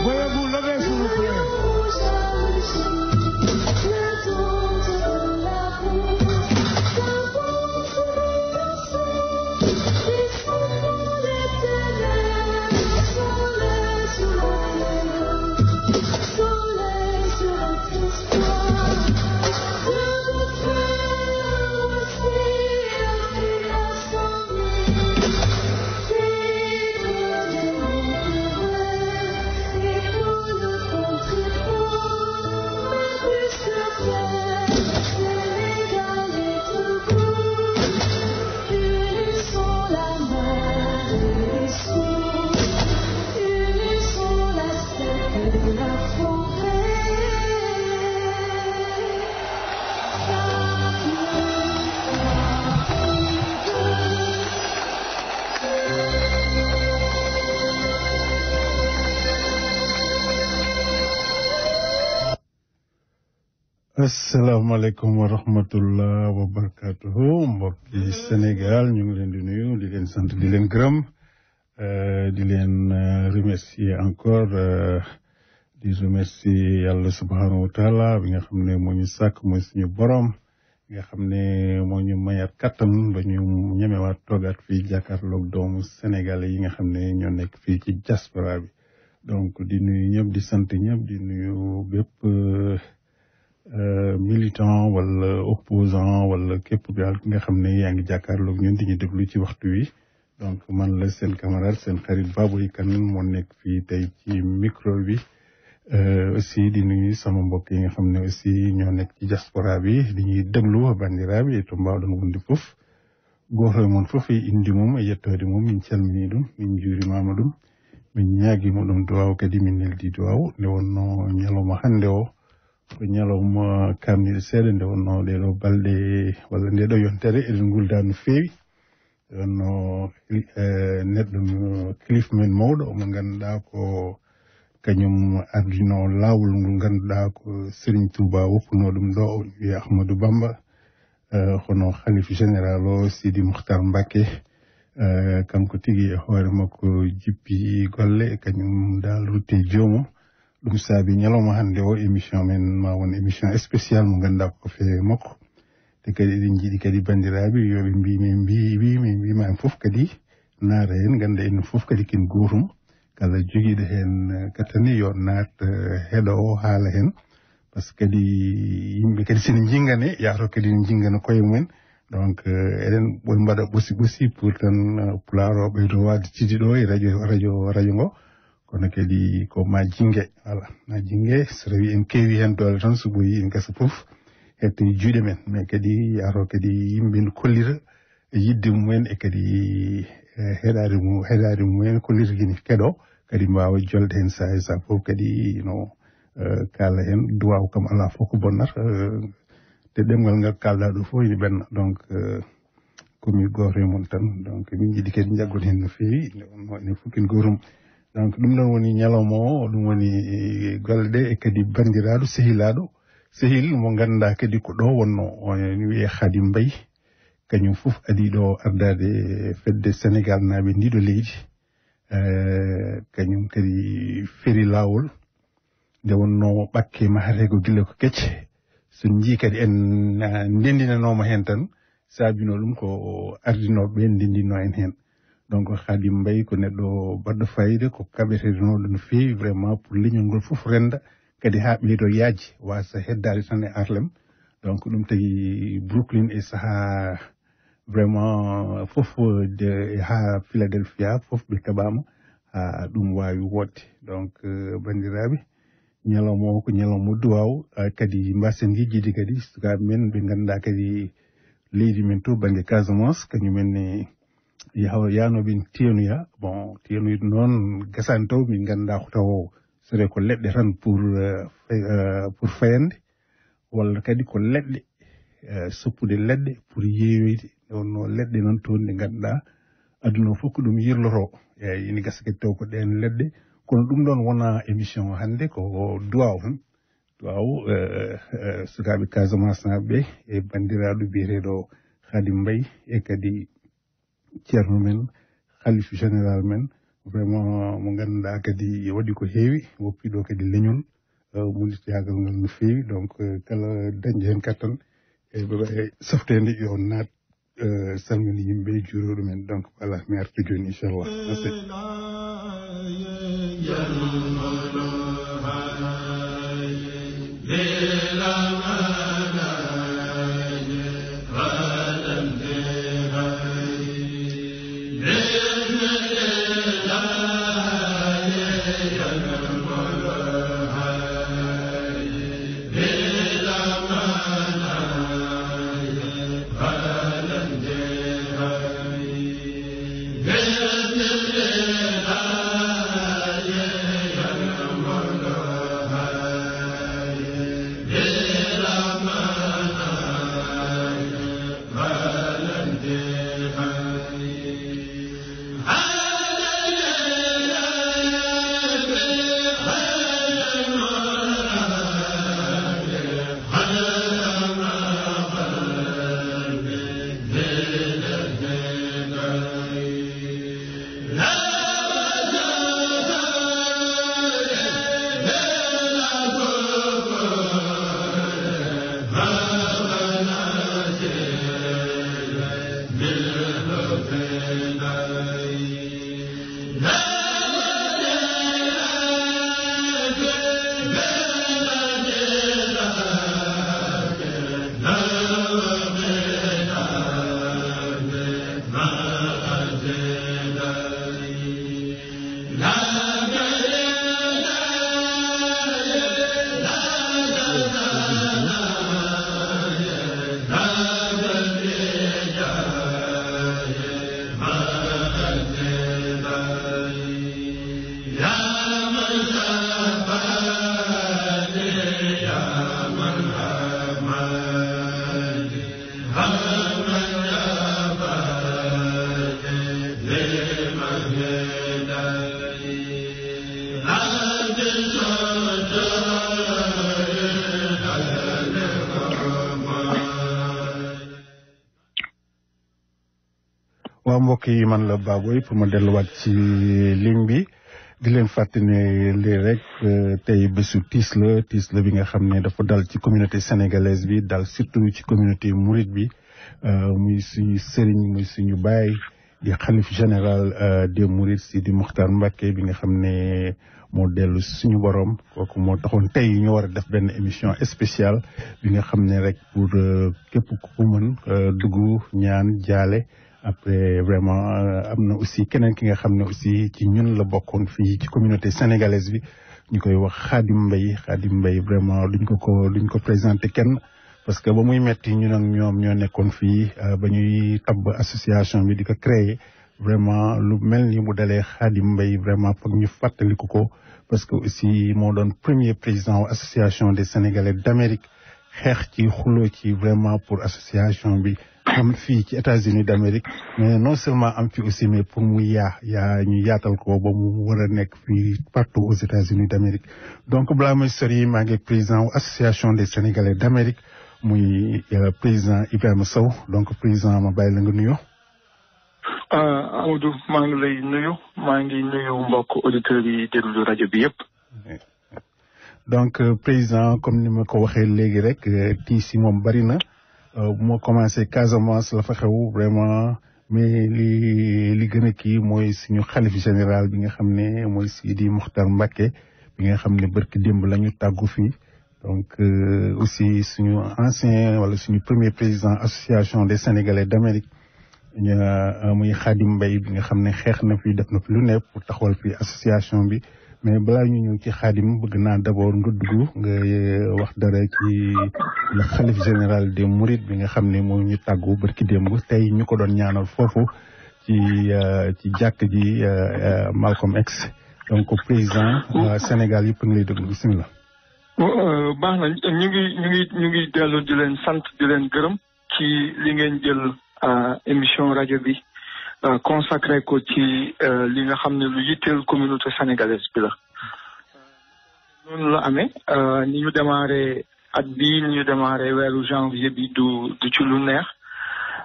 Voyez-vous lever, s'il vous plaît. asalaamaaleykum wa rahmatullah wa barakatuhu mbokki Sénégal ñu ngi leen di nuyu di leen sant di leen gërëm di leen remercier encore di remercier yàlla subhanahu wa taala bi nga xam ne moo ñu sàkk mooy suñu borom bi nga xam ne moo ñu mayaat kattan ba ñu ñemewaat toogaat fii jàkkaarloog doomu Sénégal yi nga xam ne ñoo nekk fii ci diaspora bi donc di nuyu ñëpp di sant ñëpp di nuyu bépp militant wala opposant wala képp daal ki nga xam ne yaa ngi jàkkaarloog ñun di ñu déglu ci waxtu wi donc man la seen camarade seen xarit Baboy Kane moo nekk fii tey ci micro bi aussi di nuyu sama mbokk yi nga xam ne aussi ñoo nekk ci diaspora bi di ñuy déglu bandiraɓe to mbawɗon wonde fof goto e moon fof e indi mum e yettode mum min calmini ɗum min juurimama ɗum min ñaaguima ɗum duwaw kadi min neldi duwaw nde wonno ñalawma hannde o ko ñalawma kamnide seeɗa nde wonno ɗeɗo balɗe walla ndeɗo yontere eɗen gulda no feewi wonno neɗɗo kilif men mawɗo mo ganduɗa ko kañum ardino lawol ngol ganduɗa ko Serigne Touba woppuno ɗum ɗo o wiye Ahmadou Bamba hono khalife général o Sidi Mokhtar Mbacké kanko tigui e hoore makko jippi golle kañum dal rutte joomum ɗum saabi ñalawma hannde o émission men ma won émission spécial mo ganduɗa ko feewe makko te kadi eɗen jiiɗi kadi bandiraɓe yoɓe mbima en fof kadi naata hen ganda en fof kadi ken gotum kala joguiɗo hen katani yo naat heeɗo o haala hen par ce que kadi yimɓe kadi sene jingane yaato kadi ne jingana koye mumen donc eɗen ɓoy mbaɗa ɓosi pour tan pulaar o ɓeydo wadde tidi ɗo e radio ngo kono kadi ko ma jingue voilà ma jingue so tawi en keewi hen doole tan so ɓooyi en gasa fof hetto juuɗe men mais kadi yaato kadi yimɓe ne kollita e yidde mumen e kadi heɗade mumen kollita kini keɗo kadi mbawa jolde hen saa e saa fof kadi no kala hen duwaw kam ala fof ko bonnata te ɗemgal ngal kalɗa ɗo fof ine ɓenna donc komi goto e mon tan donc min jiiɗi kadi jaggon hen no feewi nde wonno enen fof ken gotum donc ɗum ɗon woni ñalawma o ɗum woni golle ɗe e kadi bandiraɗo sehilaɗo sehil mo ganduɗa kadi ko ɗo wonno ne wiye Khadim Mbaye kañum fof adi ɗo ardade fedde Sénégal naaɓe ndiɗo leydi kañum kadi feri lawol nde wonno ɓakke mahate ko gille ko kecce so jii kadi en ndendinanoma hen tan saabino ɗum ko ardinoɓe ndendinno en hen donc Khadim Mbaye ko neɗɗo baɗɗo fayida ko kaɓeteɗonoɗo no feewi vraiment pour leñol ngol fof renda kadi ha ɓeydo yaaji wasa heddade tan e Harlem donc ɗum tagi Brooklyn e saaha vraiment fof ha Philadelphia fof ɓe keɓama ha ɗum wawi wodde donc bandiraɓe ñalawma o ko ñalawma duwaw kadi mbasen yejjide kadi sukaɓe men ɓe ganduɗa kadi leydi men to banggue Casamance kañumenne yanoɓe teenoya bon teenoyde noon gasani taw min ganduɗa ko taw sore ko leɗɗe tan pour fayande walla kadi ko leɗɗe soppude leɗɗe pour yeeyoyde wonno leɗɗe noon toon ɗe ganduɗa aduna fof ko ɗum yirloto eyyi ina gasa kadi taw ko ɗen leɗɗe kono ɗum ɗon wona émission hannde ko duwaw tan duwaw sukaɓe Casamance naɓe e bandiraɗo biyeteɗo Khadim Mbaye e kadi ceerno men khalife général men vraiment mo ganduɗa kadi waɗi ko heewi woppiɗo kadi leñol mullitiyagal ngal no feewi donc kala dañƴo hen kattan e saftede yo naat salmini yimɓe juuro ɗumen donc voilà mi artu joni inchallah mbokk yi man la Baboy pour ma delluwaat ci ligne bi di leen fàttali ne lii rek tey bésu tiis la bi nga xam ne dafa dal ci communauté sénégalaise bi dal surtout ci communauté mouride bi muy suñu sëriñ muy suñu baay di xalif général des mourides Sidi Mokhtar Mbacké bi nga xam ne moo dellu suñu borom kooku moo taxoon tey ñu war a def benn émission spéciale bi nga xam ne rek pour képp ku mën dugg ñaan jaale après vraiment am na aussi keneen ki nga xam ne aussi ci ñun la bokkoon fii ci communauté sénégalaise bi ñu koy wax Khadim Mbaye vraiment duñ ko présenté kenn parce que ba muy metti ñun ak ñoom ñoo nekkoon fii ba ñuy tabb association bi di ko créer vraiment lu mel ni mu dalee Khadim Mbaye vraiment foog ñu fàttaliku ko parce que aussi moo doon premier président association des Sénégalais d'Amérique xeex ci xuloo ci vraiment pour association bi am fii ci États-Unis d'Amérique mais non seulement am fi aussi mais pour mu ñu yaatal ko ba mu war a nekk fii partout aux États-Unis d'Amérique donc balaa may sori maa ngi président association des Sénégalais d'Amérique muy président Ibrahima Sow donc président ma bàyyi la nga nuyoo. Amadou maa ngi lay nuyu maa ngi nuyu mbokk auditeurs yi déglu rajo bi yëpp. donc président comme ni ma ko waxee léegi rek tiis yi moom bari na. bu ma commencé Casamance la fa xew vraiment mais li gën a kii mooy suñu xalif général bi nga xam ne mooy Sidi Mokhtar Mbacké bi nga xam ne barki démb la ñu tàggu fii donc aussi suñu ancien wala suñu premier président association des Sénégalais d'Amérique muy Khadim Mbaye bi nga xam ne xeex na fi def na fi lu ne pour taxawal fi association bi mais balaa ñu ñëw ci Khadim bëgg naa d'abord nga dugg nga wax dara ci le xalif général des Mourides bi nga xam ne moo ñu tàggu barki démb tey ñu ko doon ñaanal foofu ci jàkk ji Malcolm X donc président Sénégal yëpp ngi lay déglu bismillah. baax na ñu ngi dellu di leen sant di leen gërëm ci li ngeen jël émission rajo bi consacré ko ci li nga xam ne lu yitteel communauté sénégalaise bi la. noonu la amee ni ñu démarré at bii ni ñu démarré weeru janvier bi du ci lu neex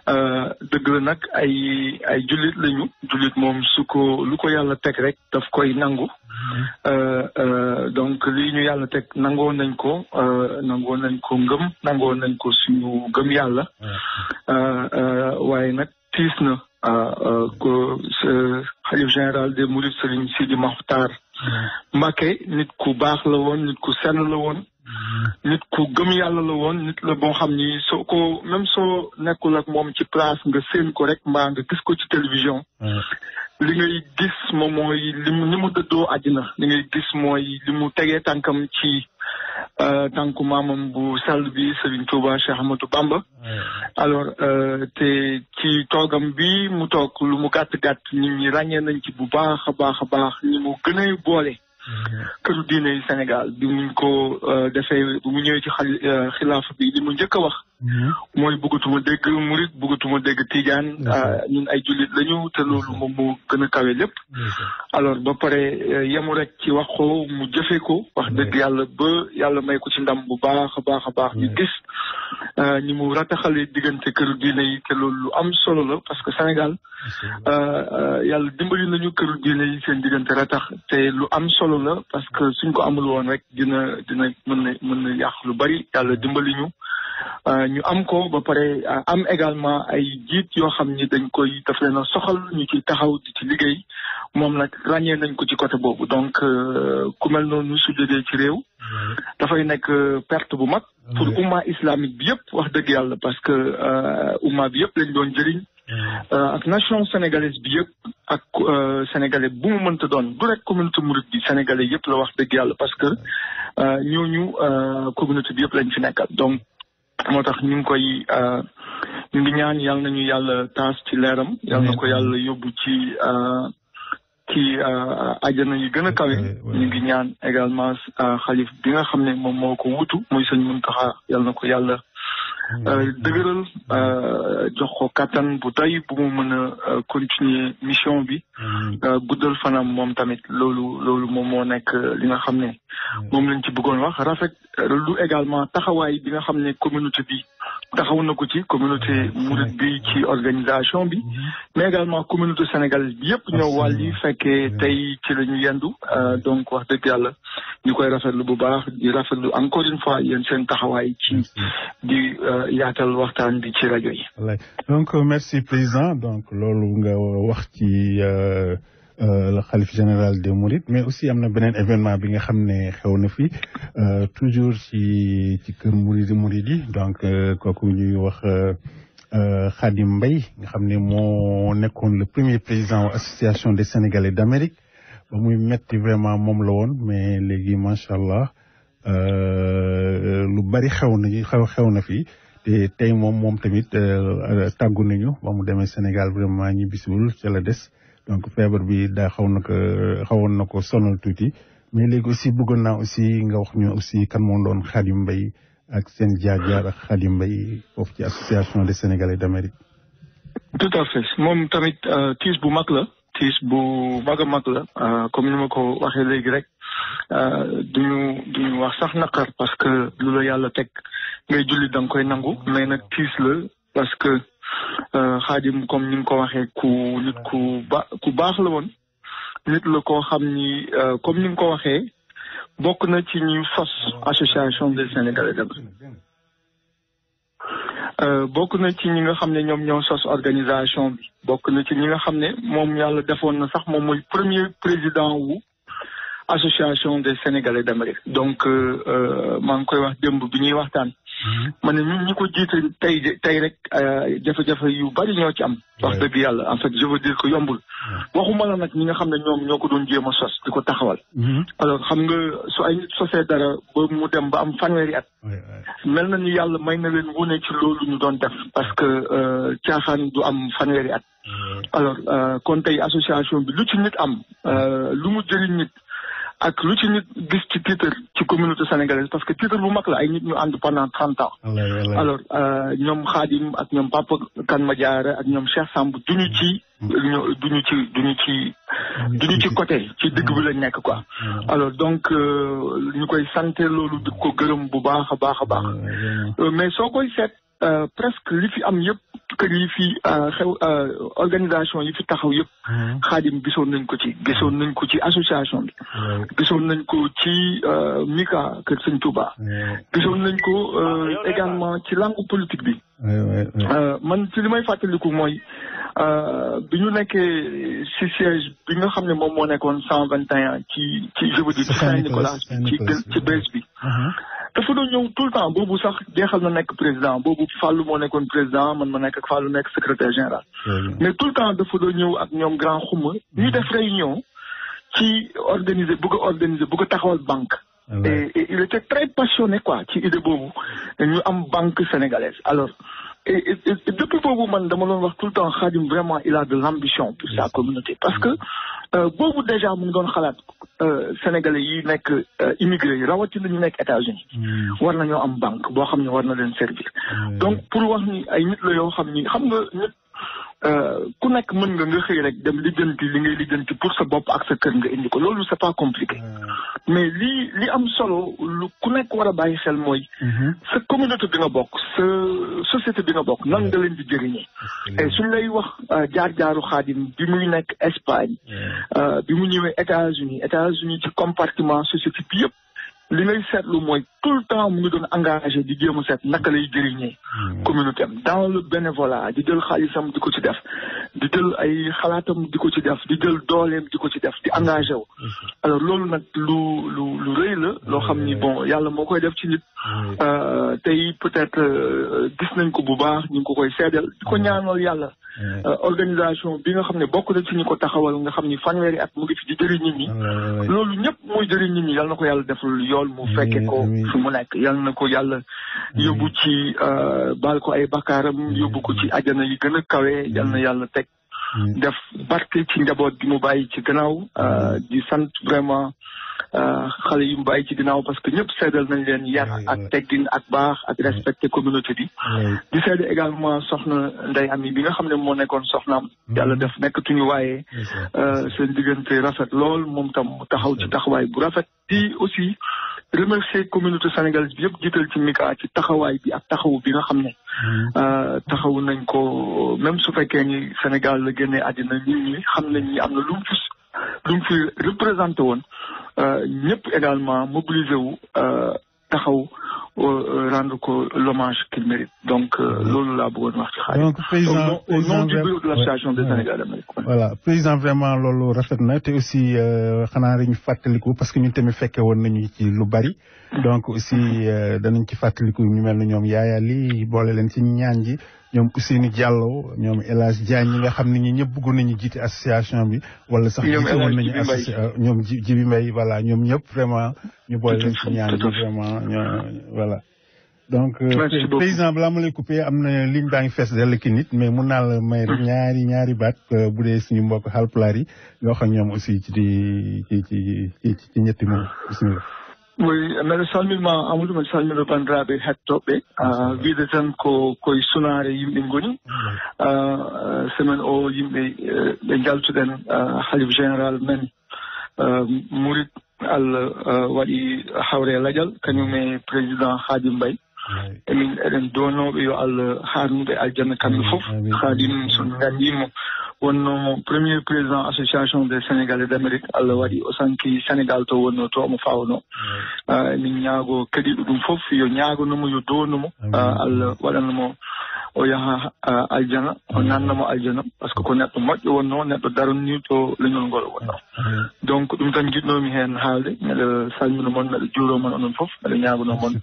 dëgg la nag ay jullit lañu jullit moom lu ko yàlla teg rek daf koy nangu donc lii ñu yàlla teg nangoo nañ ko ngëm nangoo nañ ko suñu gëm yàlla waaye nag tiis na ko xalif général des mourides Serigne Sidi Mokhtar Mbacké nit ku baax la woon nit ku sell la woon nit ku gëm yàlla la woon nit la boo xam ni même soo nekkul ak moom ci place nga séen ko rek mbaa nga gis ko ci télévision li ngay gis moom mooy ni mu dëddoo àddina li ngay gis mooy li mu tegee tànkam ci tànku maamam bu sell bi Serigne Touba Cheikh Ahmadou Bamba alors te ci toogam bi mu toog lu mu gàtt-gàtt nit ñi ràññee nañ ci bu baax a baax ni mu gën a boole këru diine yi Sénégal bi muñ ko defee bu mu ñëwee ci xilaafa bi li mu njëkk a wax mooy bëggatuma dégg murit bëggatuma dégg tijaan ñun ay jullit lañu te loolu moom moo gën a kawe lépp alors ba pare yemu rek ci wax ko mu jëfee ko wax dëgg yàlla ba yàlla may ko ci ndam bu baax a baax ñu gis ni mu rataxalee diggante këru diine yi te loolu lu am solo la parce que Sénégal yàlla dimbali nañu këru diine yi seen diggante ratax te lu am solo la parce que suñ ko amul woon rek dina mën na yàq lu bari yàlla dimbali ñu am ko ba pare am également ay jiit yoo xam ni daf leen a soxal ñu ciy taxaw di ci liggéey moom nag ràññee nañ ko ci côté boobu donc ku mel noonu su jógee ci réew dafay nekk perte bu mag pour umma islamique bi yëpp wax dëgg yàlla parce que umma bi yëpp lañ doon jëriñ ak nation sénégalaise bi yëpp ak sénégalais bu mu mënta doon du rek communauté mouride bi sénégalais yëpp la wax dëgg yàlla parce que ñooñu communauté bi yëpp lañ fi nekkal donc moo tax ñu ngi ñaan yàlla nañu yàlla taas ci leeram yàlla na ko yàlla yóbbu ci àjjana yi gën a kawe ñu ngi ñaan également xalif bi nga xam ne moom moo ko wutu muy sëñ Muntaxa yàlla na ko yàlla dëgëral jox ko kattan bu doy bu mu mën a continuer mission bi guddal fanam moom tamit loolu moom moo nekk li nga xam ne moom lañ ci bëggoon wax rafet lu également taxawaay bi nga xam ne communauté bi taxaw na ko ci communauté mouride bi ci organisation bi mais également communauté sénégalaise bi yëpp ñëw wàll yi fekkee tey ci la ñu yendu donc wax dëgg yàlla ñu koy rafetlu bu baax di rafetlu encore une fois yéen seen taxawaay ci di yaatal waxtaan bi ci rajo yi. donc merci président donc loolu nga wax ci le khalife général des Mourides mais aussi am na beneen événement bi nga xam ne xew na fi toujours ci kër Mouride yi donc kooku ñuy wax Khadim Mbaye nga xam ne moo nekkoon le premier président association des Sénégalais d'Amérique ba muy metti vraiment moom la woon mais léegi macha allah lu bari xew na fi te tey moom tamit tàggu nañu ba mu demee Sénégal vraiment ñibbisiwul ca la des. donc feebar bi daa xawoon na ko sonal tuuti mais léegi aussi bëggoon naa aussi nga wax ñu aussi kan moo doon Khadim Mbaye ak seen jaar-jaar ak Khadim Mbaye foofu ci association des Sénégalais d'Amérique. tout à fait moom tamit tiis bu mag la tiis bu mag a mag la comme ni ma ko waxee léegi rek duñu wax sax naqar parce que lu la yàlla teg ngay julli da nga koy nangu mais nag tiis la parce que Khadim comme ni nga ko waxee nit ku baax la woon nit la koo xam ni comme ni nga ko waxee bokk na ci ñu sos association des Sénégalais d'Amérique bokk na ci ñi nga xam ne ñoom ñoo sos organisation bi bokk na ci ñi nga xam ne moom yàlla defoon na sax moom mooy premier président wu association des Sénégalais d'Amérique donc maa ngi koy wax démb bi ñuy waxtaan ma ne ñun ñi ko jiite tey rek jafe-jafe yu bari ñoo ci am wax dëgg yàlla en fait je veux dire que yombul waxuma la nag ñi nga xam ne ñoom ñoo ko doon jéem a sos di ko taxawal alors xam nga su ay nit sosee dara ba mu dem ba am fanweeri at mel na ni yàlla may na leen wune ci loolu ñu doon def parce que caaxaan du am fanweeri at alors kon tey association bi lu ci nit am lu mu jëriñ nit ak lu ci nit gis ci titre ci communauté sénégalaise parce que titre bu mag la ay nit ñu ànd pendant 30 ans alors ñoom Khadim ak ñoom Papa Kane Madiara ak ñoom Cheikh Samb duñu ci côté ci digg bi lañ nekk quoi alors donc ñu koy sant loolu di ko gërëm bu baax a baax mais soo koy seet presque li fi am yëpp kër yi fi organisation yi fi taxaw yëpp Xaadim gisoon nañ ko ci association bi gisoon nañ ko ci Mika kër Sëñ Touba gisoon nañ ko également ci langue politique bi man ci li may fàttaliku mooy bi ñu nekkee ci siège bi nga xam ne moom moo nekkoon 121 ci je veux dire Saint-Nicolas ci bees bi dafa doon ñëw tout le temps boobu sax jeexal na nekk président boobu Fallou moo nekkoon président man ma nekk ak Fallou nekk secrétaire général mais tout le temps dafa doon ñëw ak ñoom grand xuma ñu def réunion ci bëgg a taxawal banque et il était très passionné quoi ci idée boobu ñu am banque sénégalaise alors et depuis boobu man dama doon wax tout le temps Khadim vraiment il a de l'ambition pour sa communauté parce que boobu déjà mu ngi doon xalaat sénégalais yi nekk immigré yi rawatina ñu nekk États-Unis war nañoo am banque boo xam ne war na leen servir donc pour wax ni ay nit la yoo xam ni xam nga nit ku nekk mën nga xëy rek dem lijjanti li ngay lijjanti pour sa bopp ak sa kër nga indi ko loolu c'est pas compliqué mais li am solo lu ku nekk war a bàyyi xel mooy sa communauté bi nga bokk sa société bi nga bokk nan nga leen di jëriñee et suñ lay wax jaar-jaaru Khadim bi muy nekk Espagne bi mu ñëwee États-Unis ci compartiment société bi yëpp li ngay seetlu mooy tout le temps mu ngi doon engagé di jéem a seet naka lay jëriñee communauté am dans le bénévolat di jël xaalisam di ko ci def di jël ay xalaatam di ko ci def di jël dooleem di ko ci def di engagé wu alors loolu nag lu rëy la loo xam ni bon yàlla moo koy def ci nit tey peut-être gis nañ ko bu baax ñu ngi ko koy seedeel di ko ñaanal yàlla organisation bi nga xam ne bokk na ci ñu ko taxawal nga xam ni fanweeri at mu ngi fi di jëriñ nit ñi loolu ñëpp muy jëriñ nit ñi yàlla na ko yàlla defal yool mu fekke ko fi mu nekk yàlla na ko yàlla yóbbu ci baal ko ay bakkaaram yóbbu ko ci àjjana yi gën a kawe yàlla na yàlla teg def barke ci njaboot gi mu bàyyi ci gannaaw di sant vraiment xale yu mu bàyyi ci ginnaaw parce que ñëpp seedal nañ leen yar ak teggin ak baax ak respecté communauté bi di seede également soxna Ndeye Ami bi nga xam ne moo nekkoon soxnaam yàlla def nekkatuñu waaye seen diggante rafet lool moom tam mu taxaw ci taxawaay bu rafet di aussi remercier communauté sénégalaise bi yëpp jiital ci Mika ci taxawaay bi ak taxawu bi nga xam ne taxawu nañ ko même su fekkee ni Sénégal la génnee àddina nit ñi xam nañ ni am na lu mu fi représenté woon ñëpp également mobilisé wu taxaw rendre ko l'hommage qu'il mérite donc loolu laa bëggoon wax ci xaalis. donc président au nom du bureau de l'association des Sénégalais d'Amérique. voilà président vraiment loolu rafet na te aussi xanaa dañu fàttaliku parce que ñun tamit fekke woon nañu ci lu bari. donc aussi danañ ci fàttaliku ñu mel ne ñoom Yaaya Li boole leen ci ñaan ji ñoom Ousseynou Diallo ñoom El Hadj Diagne ñi nga xam ne ñi ñëpp bëggoon nañu jiite association bi. wala sax jiite woon nañu ñoom Jibi Mbaye voilà ñoom ñëpp vraiment. ñu boole leen ci ñaan ji vraiment voilà. donc président balaa ma lay coupé am na ligne baa ngi fees dell ki nit mais mun naa la may rek ñaari baat bu dee suñu mbokk Haalpulaar yi nga wax ak ñoom aussi ci ñetti moom bismillah. Oui, mbeɗa salminma Amadou mbeɗa salmina bandiraɓe hettoɓe wiide tan koye sunare yimɓe goni semaine o yimɓe ɓe jaltuɗen halif général men Mourid Allah waɗi hawre ladial kañum e président Khadim Mbaye eɗen donnoɓe yo Allah harnuɓe aljanna kamɓe foof Khadim somi gandimo wonno premier président association des Sénégalais d'Amérique Allah waɗi o sanki Sénégal to wonno to omo fawno min ñaago kadiɗo ɗum fof yo ñagonomo yo donnumo Allah waɗanamo o yaha aljana o nannamo aljana par ce que ko neɗɗo moƴƴo wonno neɗɗo daraniɗo leñol ngol wonno donc ɗum tan jiɗnomi hen haalde mbeɗa salmina moon mbeɗa juuro moon onon fof mbeɗa ñagono moon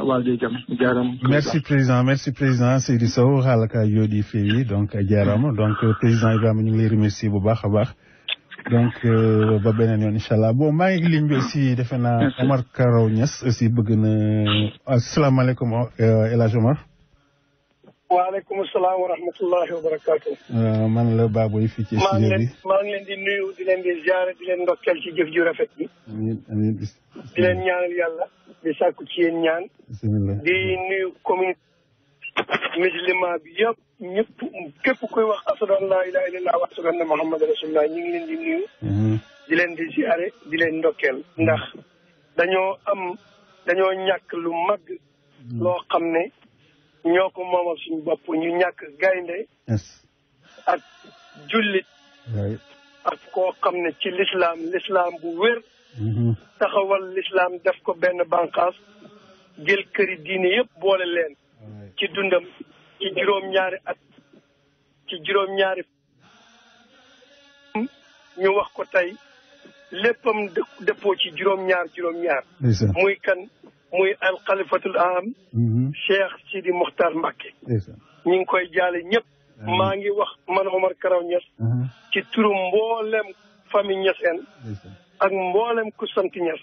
walde jaam jarama merci président Seydou Sow haala ka jooɗi feewi donc a jarama donc président Ibrahima ñu ngi lay remercier bu baax a baax donc ba beneen yoon incha allah bon maa ngi ligne bi aussi defe naa Omar Karaw Niass aussi bëgg na asalaamaaleykum El Hadj Omar. waaleykum salaam wa rahmatullahi wa barakaatu. man la Baboy fii ci studio bi maa ngi leen di nuyu di leen di ziare di leen ndokkeel ci jëf ju rafet bi. amiin di leen ñaanal yàlla di sàkku ci yéen ñaan. bismillah di nuyu communauté musulman bi yëpp ñëpp képp kuy wax ashhadu an laa ilaaha illallaah wa ashhadu anna muhammadan rasulullah ñu ngi leen di nuyu. di leen di ziare di leen ndokkeel ndax dañoo ñàkk lu mag loo xam ne ñoo ko moomal suñu bopp ñu ñàkk gaynde ak jullit ak koo xam ne ci l'islam bu wér taxawal l'islam def ko benn bànqaas jël këri diine yëpp boole leen ci dundam ci juróom-ñaari at ci juróom-ñaari ñu wax ko tey léppam dëppoo ci juróom-ñaar muy kan muy al xalifatul am Cheikh Sidi Mokhtar Mbacké ñu ngi koy jaale ñëpp maa ngi wax man Omar Karaw Niass ci turu mboolem famille Niassène ak mboolem ku sant Niass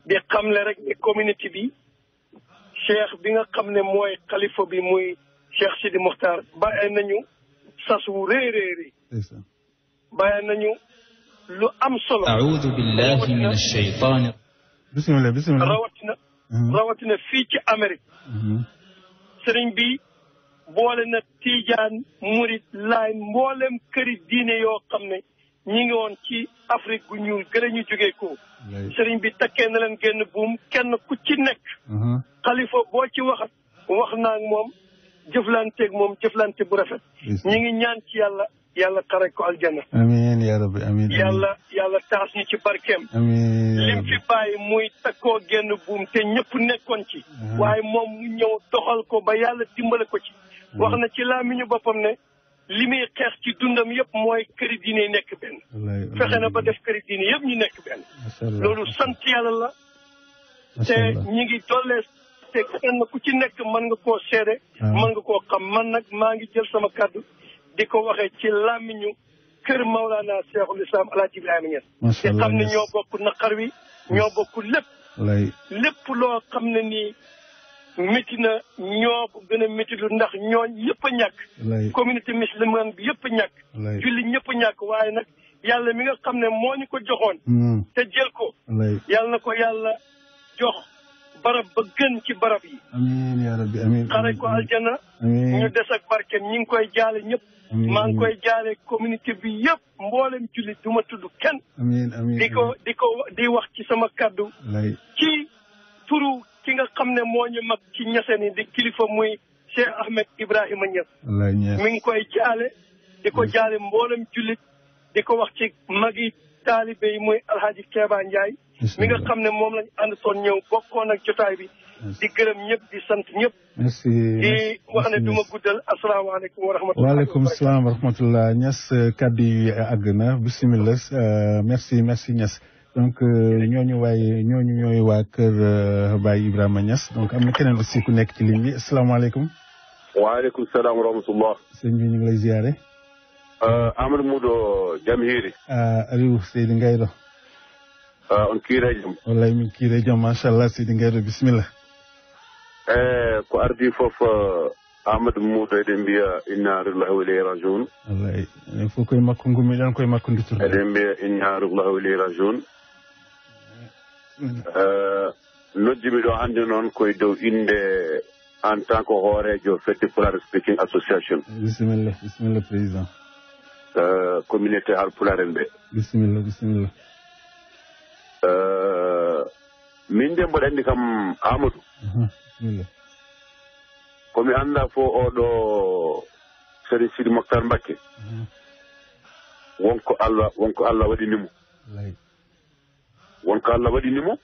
di xamle rek ni communauté bi cheikh bi nga xam ne mooy xalifa bi muy Cheikh Sidi Mokhtar bàyyi nañu sas wu réeréeri bàyyi nañu lu am solo a'uudu billahi minash shaytaani bismillah rawatina fii ci Amérique sëriñ bi boole na Tijaan Murit Laay mboolem këri diine yoo xam ne ñi ngi woon ci Afrique gu ñuul gën a ñu jógee ko sëriñ bi takkee na leen génn buum kenn ku ci nekk xalifa boo ci wax naa ak moom jëflanteeg moom jëflante bu rafet ñi ngi ñaan ci yàlla xare ko aljanna amiin yaa rabbi amiin yàlla taas ñu ci barkeem lim fi bàyyi muy takkoo génn buum te ñëpp nekkoon ci waaye moom mu ñëw doxal ko ba yàlla dimbale ko ci wax na ci làmmiñu boppam ne li muy xeex ci dundam yëpp mooy këri diine yi nekk benn fexe na ba def këri diine yëpp ñu nekk benn loolu sant yàlla la te ñi ngi dollee te kenn ku ci nekk mën nga koo seede mën nga koo xam man nag maa ngi jël sama kàddu di ko waxee ci làmmiñu kër Maulana Cheikhul Islam Alaaji Ibrahima Niass te xam ne ñoo bokk naqar wi ñoo bokk lépp loo xam ne nii métti na ñoo ko gën a métti lu ndax ñooñ yëpp a ñàkk communauté musulmane bi yëpp a ñàkk julli ñëpp a ñàkk waaye nag yàlla mi nga xam ne moo ñu ko joxoon te jël ko yàlla na ko yàlla jox barab ba gën ci barab yi amiin yaa rabbi amiin xare ko aljana ñu des ak barkeem ñi ngi koy jaale ñëpp maa ngi koy jaale communauté bi yëpp mboolem jullit du ma tudd kenn di wax ci sama kaddu ci turu ki nga xam ne moo ñu mag ci Niassène yi di kilifa muy Cheikh Ahmed Ibrahima Niass mi ngi koy jaale di ko jaale mboolem jullit di ko wax ci magi taalibe yi muy Alhaji Keba Ndiaye mi nga xam ne moom lañ ànd toon ñëw bokkoon ak jotaay bi di gërëm ñëpp di sant ñëpp di wax ne du ma guddal asalaamaaleykum wa rahmatulah waaleykum salaam wa rahmatulah Niass kaddu yi àgg na bisimilah merci Niass donc ñooñu waa kër Baye Ibrahima Niass donc am na keneen aussi ku nekk ci ligne bi asalaamaaleykum waaleykum salaam wa rahmatullah sëñ bi ñu ngi lay ziare Amadou Mudo Jamhiri Aliou Seydi Ngaydo on kiire jam wallahi min kiire jam machallah Seydi Ngaydo bisimilla ko ardi fof Amadou Mudo eɗen mbiya inna lillahi wa ilayhi rajiun wallahi enen fof koye makko gummiɗen koye makko dittude eɗen mbiya inna lillahi wa ilayhi rajiun nojjimi ɗo hannde noon koye dow inde en tant que hoorejo fedde Pulaar Speaking Association bisimilla président communauté Haalpulaar en ɓe bisimilla min de mboɗo anndi kam Amadou bisimilla komi annda fof oɗo Serigne Sidi Mokhtar Mbacké wonko Allah waɗinimo wonko Allah waɗinimo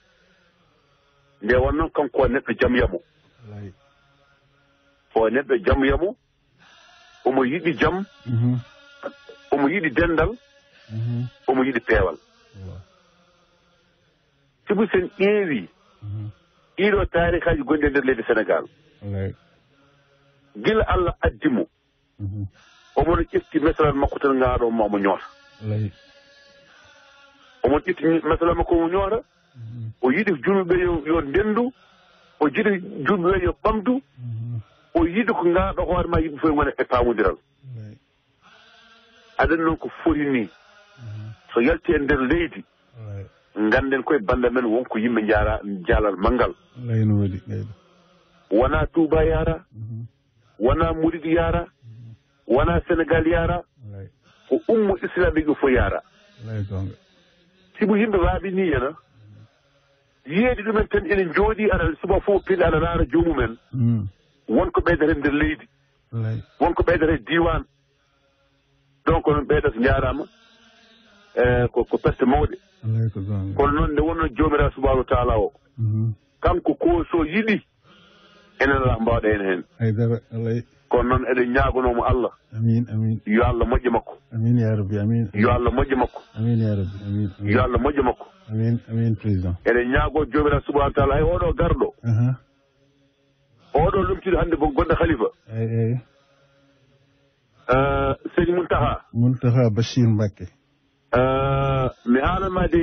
nde wonnoon kanko neɗɗo jam yamo o neɗɗo jam yamo omo yiɗi jam omo yiɗi dendal omo yiɗi peewal sibu sen ƴeewi ɗiɗo tarikaji gonɗi e nder leydi Sénégal gila Allah addimo omono ƴefti mesalal makko tan ngaaɗo ma omo ñoota omo ƴefti mesalal makko omo ñoota o yiɗi julɓe yo ndendu o jiɗi julɓe yo ɓamdu o yiɗi ko ngaaɗo hoore ma yimɓe fof gona e paamodiral aɗen noon ko foti ni so yalti e nder leydi ganden koye banda men wonko yimɓe jaalal manngal wona Touba yaara wona Mouride yaara wona Sénégal yaara ko ummo islamique fof yaara sibu yimɓe waaɓi ni hena yiyeede ɗumen tan enen jooɗi aɗa suba fof pille aɗa raara joomumen wonko ɓeydata nder leydi wonko ɓeydata diwan donc noon ɓeyda so jarama ko perte mawɗe kono noon nde wonno jomirawo subahanahu wa taala o kanko ko so yiɗi enen ala mbawɗa en hen haydara alay kono noon eɗen ñagonomo Allah amin yo Allah moƴƴo makko amin ya rabbi amin yo Allah moƴƴo makko amin ya rabbi amin yo Allah moƴƴo makko amin président eɗen ñaago jomirawo subahanahu wa taala hay oɗo garɗo oɗo lumtiɗo hannde ko gonɗo khalifa eyi seydi Muntaha Bachir Mbacké mi haalanmade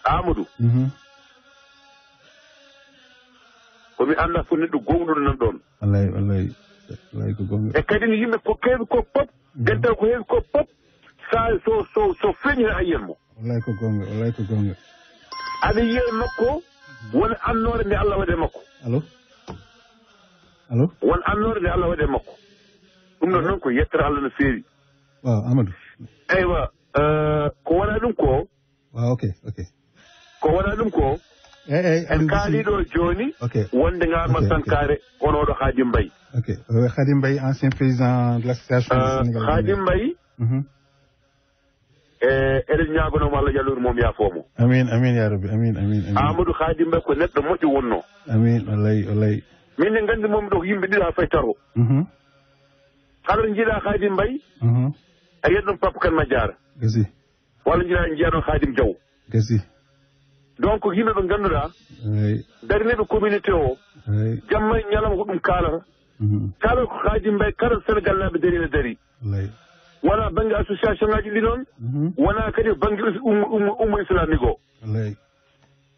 Amadou komi annda ko neɗɗo gonɗuɗo nan ɗon wallay ko gonga e kadi yimɓe ko keewi ko pop dental ko heewi ko pop sa so feeñi a yiyen mo wallay ko gonga aɗa yiya e makko wona annore nde Allah waɗe makko allo won annore nde Allah waɗe makko ɗum ɗon noon ko yettere Allah no feewi waaw Amadou eywa ko wona ɗum ko waaw ok ko wona ɗum ko en kaaliɗo joni wonde ngarma sankare onoɗo Khadim Mbaye Khadim Mbaye ancien président de l'association sénégalaise Khadim Mbaye eɗen ñagonomo Allah jalluɗo moom yaafomo amin ya rabbi amin Amadou Khadim Mbaye ko neɗɗo moƴƴo wonno amin wallay min ne gandi momi ɗo ko yimɓe ɗiɗa fay taro haɗa jiiɗa Khadim Mbaye a yiyat ɗum Papa Kane Madiara gasi walla jiiɗa ɗon Khadim Diaw gasi donc yimɓe ɓe ganduɗa darineɓe communauté o jamma e ñalama ko ɗum kalata kala ko Khadim Mbaye kala Sénégal naɓe darina dari wona banggue association ngaji ɗi noon wona kadi banggue ummo islamique o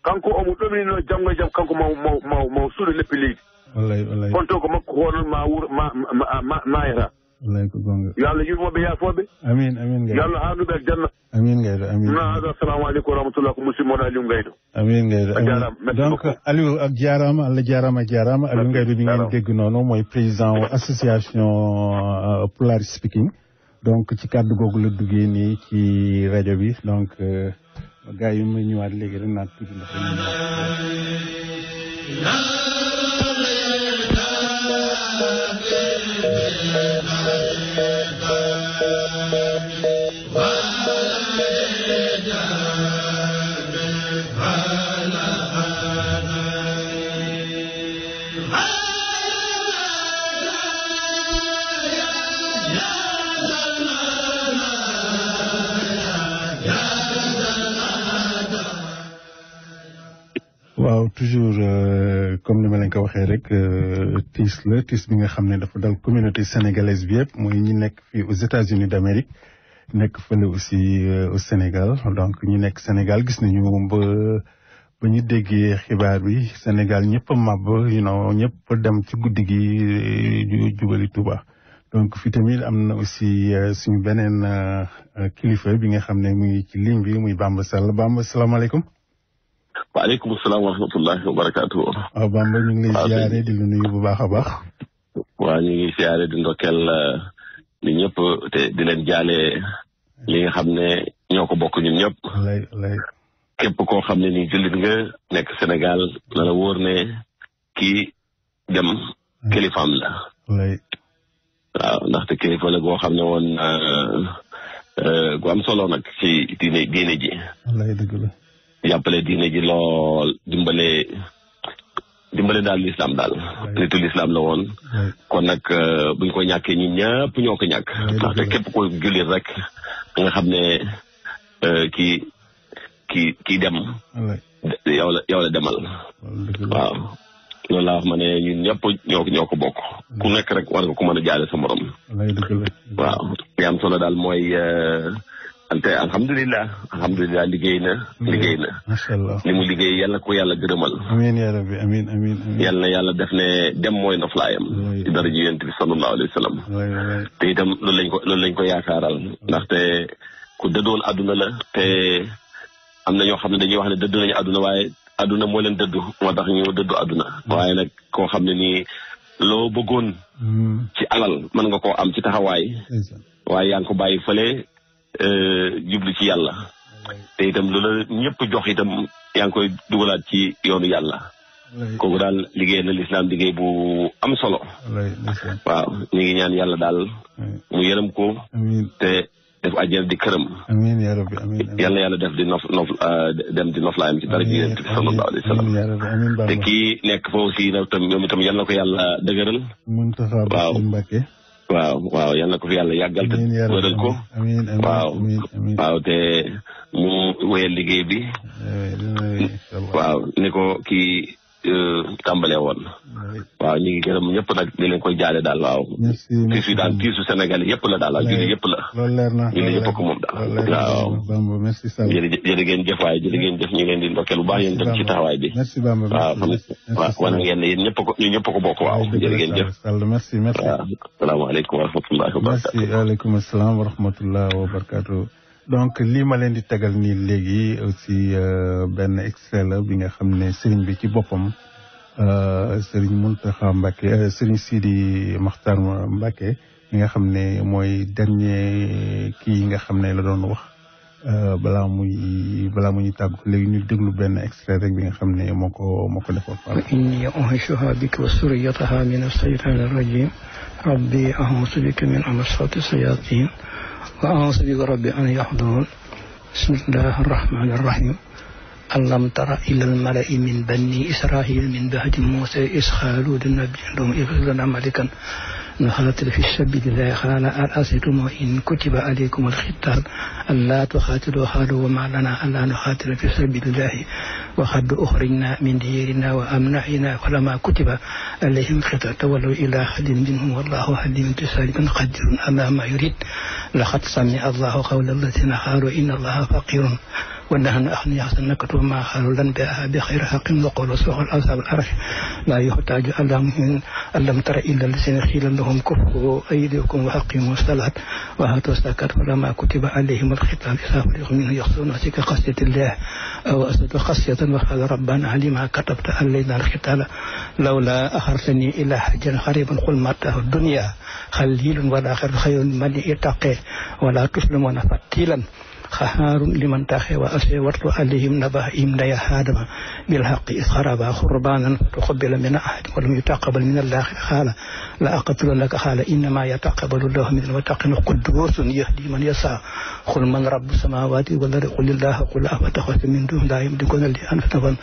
kanko omo ɗominino janggo e jaam kanko maw suuɗo leppi leydi kono to ko makko honon ma wuuro mayata wallay ko gonga yo Allah yurmoɓe yaafoɓe amin yo Allah handuɓe aljanna amin Gaydo amin hada assalamu aleykum wa rahmatullah ko musidɗo moon Aliou Gaydo amin Gaydo donc Aliou ak jarama Allah jarama Aliou Gaydo bi ngeen dégg noonu mooy président association Pulaar Speaking donc ci kàddu googu la duggee nii ci rajo bi donc gars yi mu ñëwaat léegi rek naat tuuti ndax waaw toujours comme ni ma leen ko waxee rek tiis bi nga xam ne dafa dal communauté sénégalaise bi yëpp mooy ñi nekk fii aux États-Unis d'Amérique nekk fële aussi au Sénégal donc ñi nekk Sénégal gis nañu ba ñu déggee xibaar bi Sénégal ñëpp a màbb ñëpp dem ci guddi gi jubali Touba donc fi tamit am na aussi suñu beneen kilifa bi nga xam ne mu ngi ci ligne bi muy Bamba Sall Bamba salaamaaleykum. waaleykum salaam wa rahmatullahi wa barakaatu. waaw Bamba ñu ngi lay ziare di la nuyu bu baax a baax. waaw ñu ngi ziare di ndokkeel ni ñëpp te di leen jaale li nga xam ne ñoo ko bokk ñun ñëpp. lay képp koo xam ne ni jullit nga nekk Sénégal na la wóor ne kii dem kilifaam la. waaw ndaxte kilifa la goo xam ne woon gu am solo nag ci diine ji. lay dëgg la. jàppale diine ji lool dimbale daal l'islam daal nitu l'islam la woon kon nag buñ ko ñàkkee ñun ñëpp ñoo ko ñàkk ndaxte képp ko jullit rek nga xam ne kii dem yow la demal waaw loolu laa wax ma ne ñun ñëpp ñoo ko bokk ku nekk rek war nga ko mën a jaale sa morom waaw li am solo daal mooy ante alhamdulilah liggéey na macha allah li mu liggéey yàlla ko yàlla gërëmal amiin yaa rabbi amiin yàlla def ne dem mooy noflaayam ci dara ji yonent bi sallallahu alayhi wa sallam te itam loolu lañ ko yaakaaral ndaxte ku dëddoon àdduna la te am na ñoo xam ne dañuy wax ne dëdd nañu àdduna waaye àdduna moo leen dëddu moo tax ñu dëddu àdduna waaye nag koo xam ne nii loo bëggoon ci alal mën nga koo am ci taxawaay waaye yaa ngi ko bàyyi fële jublu ci yàlla te itam loolu ñëpp jox itam yaa ngi koy dugalaat ci yoonu yàlla kooku daal liggéey na lislaam liggéey bu am solo. waaw ñu ngi ñaan yàlla daal mu yërëm ko te def àjjana di këram. amiin yaa rabbi amiin yàlla yàlla def di dem di noflaayam ci dara ji Yonent bi sallallahu alayhi wa sallam. te kii nekk foofu si ñoom itam yal na ko yàlla dëgëral. waaw yal na ko fi yàlla yàggal te wëral ko. waaw te mu wéyal liggéey bi. waaw ni ko kii tàmbalee woon. waaw ñu ngi gërëm ñëpp nag di leen koy jaale daal waaw. tiis yi daal tiisu Sénégal yëpp la daal julli yëpp la. loolu leer na julli yëpp ko moom daal. waaw Bamba merci Sall. jërë ngeen jëf waaye jërë ngeen jëf ñu ngi leen di ndokkeel bu baax yéen tam ci taxawaay bi. merci Bamba waaw wan ngeen ne yéen ñëpp ko bokk waaw jërë ngeen jëf. Sall merci waaw asalaamaaleykum wa rahmatullahi wa barakatuh. merci waaleykum asalaam wa rahmatullahi wa barakatuh. donc lii ma leen di tegal nii léegi aussi benn extrait la bi nga xam ne sëriñ bi ci boppam sëriñ Mountakha Mbacké sëriñ Sidi Makhtar Mbacké mi nga xam ne mooy dernier kii yi nga xam ne la doon wax balaa muy tàggu léegi ñu déglu benn extrait rek bi nga xam ne moo ko defoon. inni u'iizuha bika wa zurriyyataha mina shaytaani rajiim rabbi a'uuzu bika min hamazaati shayaatiin wa a'uuzu bika rabbi an yahduruun bismillaahi rahmaani rahiim alam tara ilal mala'i min bani israa'il min ba'di muusaa iz qaaluu linabiyyin lahum ib'ath lanaa malikan nuqaatil fii sabiilillaahi qaala hal asaytum in kutiba alaykumul qitaal allaa tuqaatiluu qaaluu wa maa lanaa allaa nuqaatila fii sabiilillaahi wa qad ukhrijnaa min diyaarinaa wa amwaalinaa falammaa kutiba alayhimul qitaal tawallaw illaa qaliilun minhum wallaahu aliimun bizaalimiin qadiirun alaa maa yuriid laqad sami'a allaahu qawla allaziina qaaluu inna allaaha faqiirun wa nahnu aghniyaa'u sanaktubu maa qaaluu lanbiyaa bighayri haqqin wa qawlu suu'an ashaabul arsh laa yuhtaaju alaa mu'minin alam tara ilal laziina qiila lahum kuffu aydiyakum wa aqiimu salaata wa aatu zakaata falammaa kutiba alayhimul qitaalu izaa fariiqun minhum yaxshawna ka khashyatillaahi aw ashaddu khashyatan wa qaaluu rabbanaa limaa katabta alaynaa al-qitaala lawlaa akhartanii ilaa ajalin qariibin qul mataa'u dunyaa qaliilun wal aaxiratu khayrun liman ittaqaa wa laa tuzlamuuna fatiilan xaarun liman taxe wa ase watlu alayhim naba ibnaya aadama bilxaqi is xaraba xurbanan fatuqabila min ahadin walam yutaqabal min allahi xaala la aqtulannaka xaala innama yataqabalu llahu min almuttaqin qudduusun yahdi man yasa qul man rabbu samawati wal ardi qul illahu qul afataxastu min dunihi laa yamlikuna li anfusihim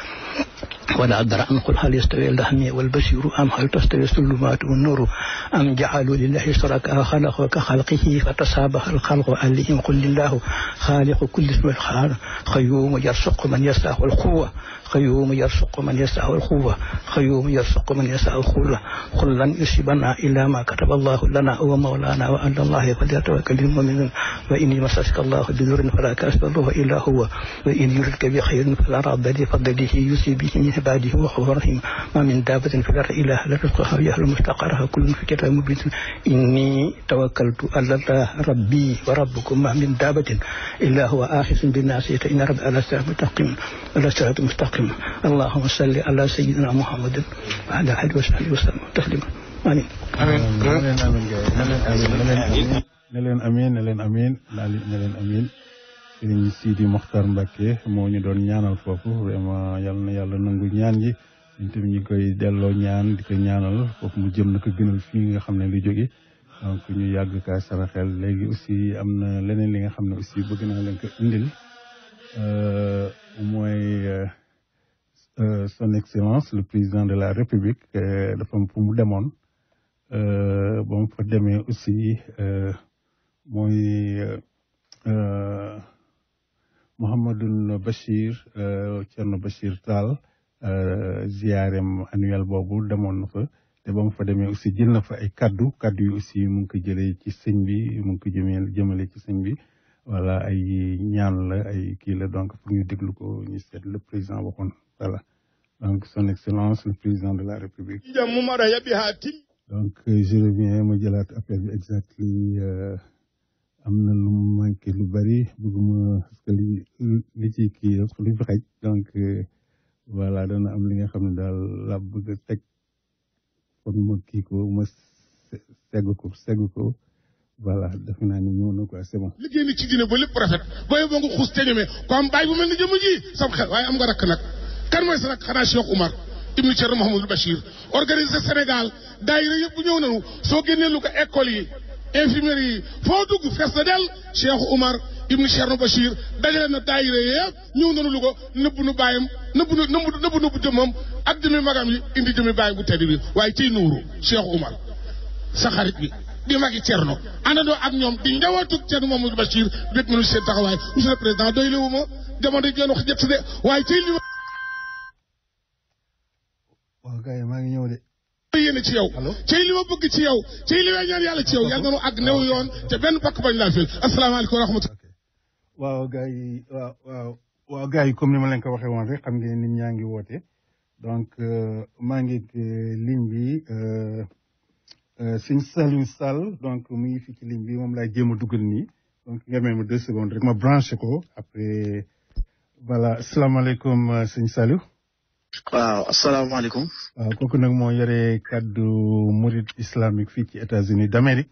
wala dara an qul hal yastawi al-a'ma wal basiru am hal tastawi as-zulumatu wan nuru am ja'alu lillahi shuraka khalaqu ka khalqihi fatasabaha al-khalqu alayhim qul lillahu khaliqu kulli shay'in qayyum yarzuqu man yasha'u al-quwwa qayyum yarzuqu man yasha'u al-quwwa qayyum yarzuqu man yasha'u al-quwwa qul lan yusibana illa ma kataba Allahu lana wa mawlana wa 'ala Allahi falyatawakkalul mu'minun wa in yamsaska Allahu bi dhurrin fala kashifa lahu illa huwa wa in yuridka bi khayrin fala radda li fadlihi yusib bihi min ibadihi wa huwa rahim ma min dabbatin fil ardi illa ala rizqiha ya'lamu mustaqarraha kullun fi kitabin mubin inni tawakkaltu ala Allah rabbi wa rabbukum ma min dabbatin illa huwa akhidhun bin nasiyati inna rabbi ala siratin mustaqim allahumma salli ala sayyidina muhammadin wa ala alihi wa sahbihi wa sallam taslima amin ne leen amin Sëriñ Sidi Mokhtar Mbacké moo ñu doon ñaanal foofu vraiment yal na yàlla nangu ñaan yi ñun tamit ñu koy delloo ñaan di ko ñaanal foofu mu jëm na ko gënal fii nga xam ne lu jóge donc ñu yàgg kaa saraxel léegi aussi am na leneen li nga xam ne aussi bëgg naa leen ko indil mooy son excellence le président de la république dafa am fu mu demoon ba mu fa demee aussi mooy Mouhamadoul Bachir Thierno Bachir Tall ziarem annuel boobu demoon na fa te ba mu fa demee aussi jël na fa ay kaddu yi aussi mu ngi ko jëlee ci sëñ bi mu ngi ko jëmale ci sëñ bi voilà ay ñaan la ay kii la donc pour ñu déglu ko ñu seet le président waxoon voilà donc son excellence le président de la république. donc je reviens ma jëlaat appel bi exactement. am na lu manqué lu bari bëgguma parce que li ci kii yëpp lu fi xaj donc voilà dana am li nga xam ne daal la bëgg a teg kon ma kii ko ma segg ko voilà def naa ni ñëw na quoi c'est bon. liggéey ni ci dina ba lépp rafet booy boo nga xuus te ñemee ko am bàyyi bu mel ni jëmm ji sam xel waaye am nga rakk nag kan mooy sa rakk xanaa Cheikh Oumar ibnu Thierno Mouhamadou Bachir organisé Sénégal daayira yëpp ñëw nañu soo génnee lu ko école yi infirmerie yi foo dugg fees na del Cheikh Oumar ibnu Thierno Bachir dajale na daayira yëpp ñëw nañu lu ko nëbb nu bàyyam nëbb jëmmam ak jëmi magam yi indi jëmi bàyyam bu tedd bi waaye ciy nuuru Cheikh Oumar sa xarit bi di magi Thierno àndandoo ak ñoom di njawatug Thierno Mouhamadou Bachir bég mënu seen taxawaay monsieur le président doy lewu ma jamono ji leen wax jët de waaye ciy li waaw kay maa ngi ñëw de yéene ci yow ciy li ma bëgg ci yow ciy li may ñaan yàlla ci yow yàlla nanu àgg new yoon te benn pakk bañ laa fil asalaamaaleykum wa rahmatulah waaw gars yi waaw gars yi comme ni ma leen ko waxee woon rek xam ngeen nit ñaa ngi woote donc maa ngi ligne bi sëñ Saliou Sall donc mu ngi fi ci ligne bi moom laay jéem a dugal nii donc nga may ma 2 secondes rek ma branché ko après voilà asalaamaaleykum sëñ Saliou. waaw asalaamaaleykum. waaw kooku nag moo yore kaddu Mouride islamique fii ci États-Unis d'Amérique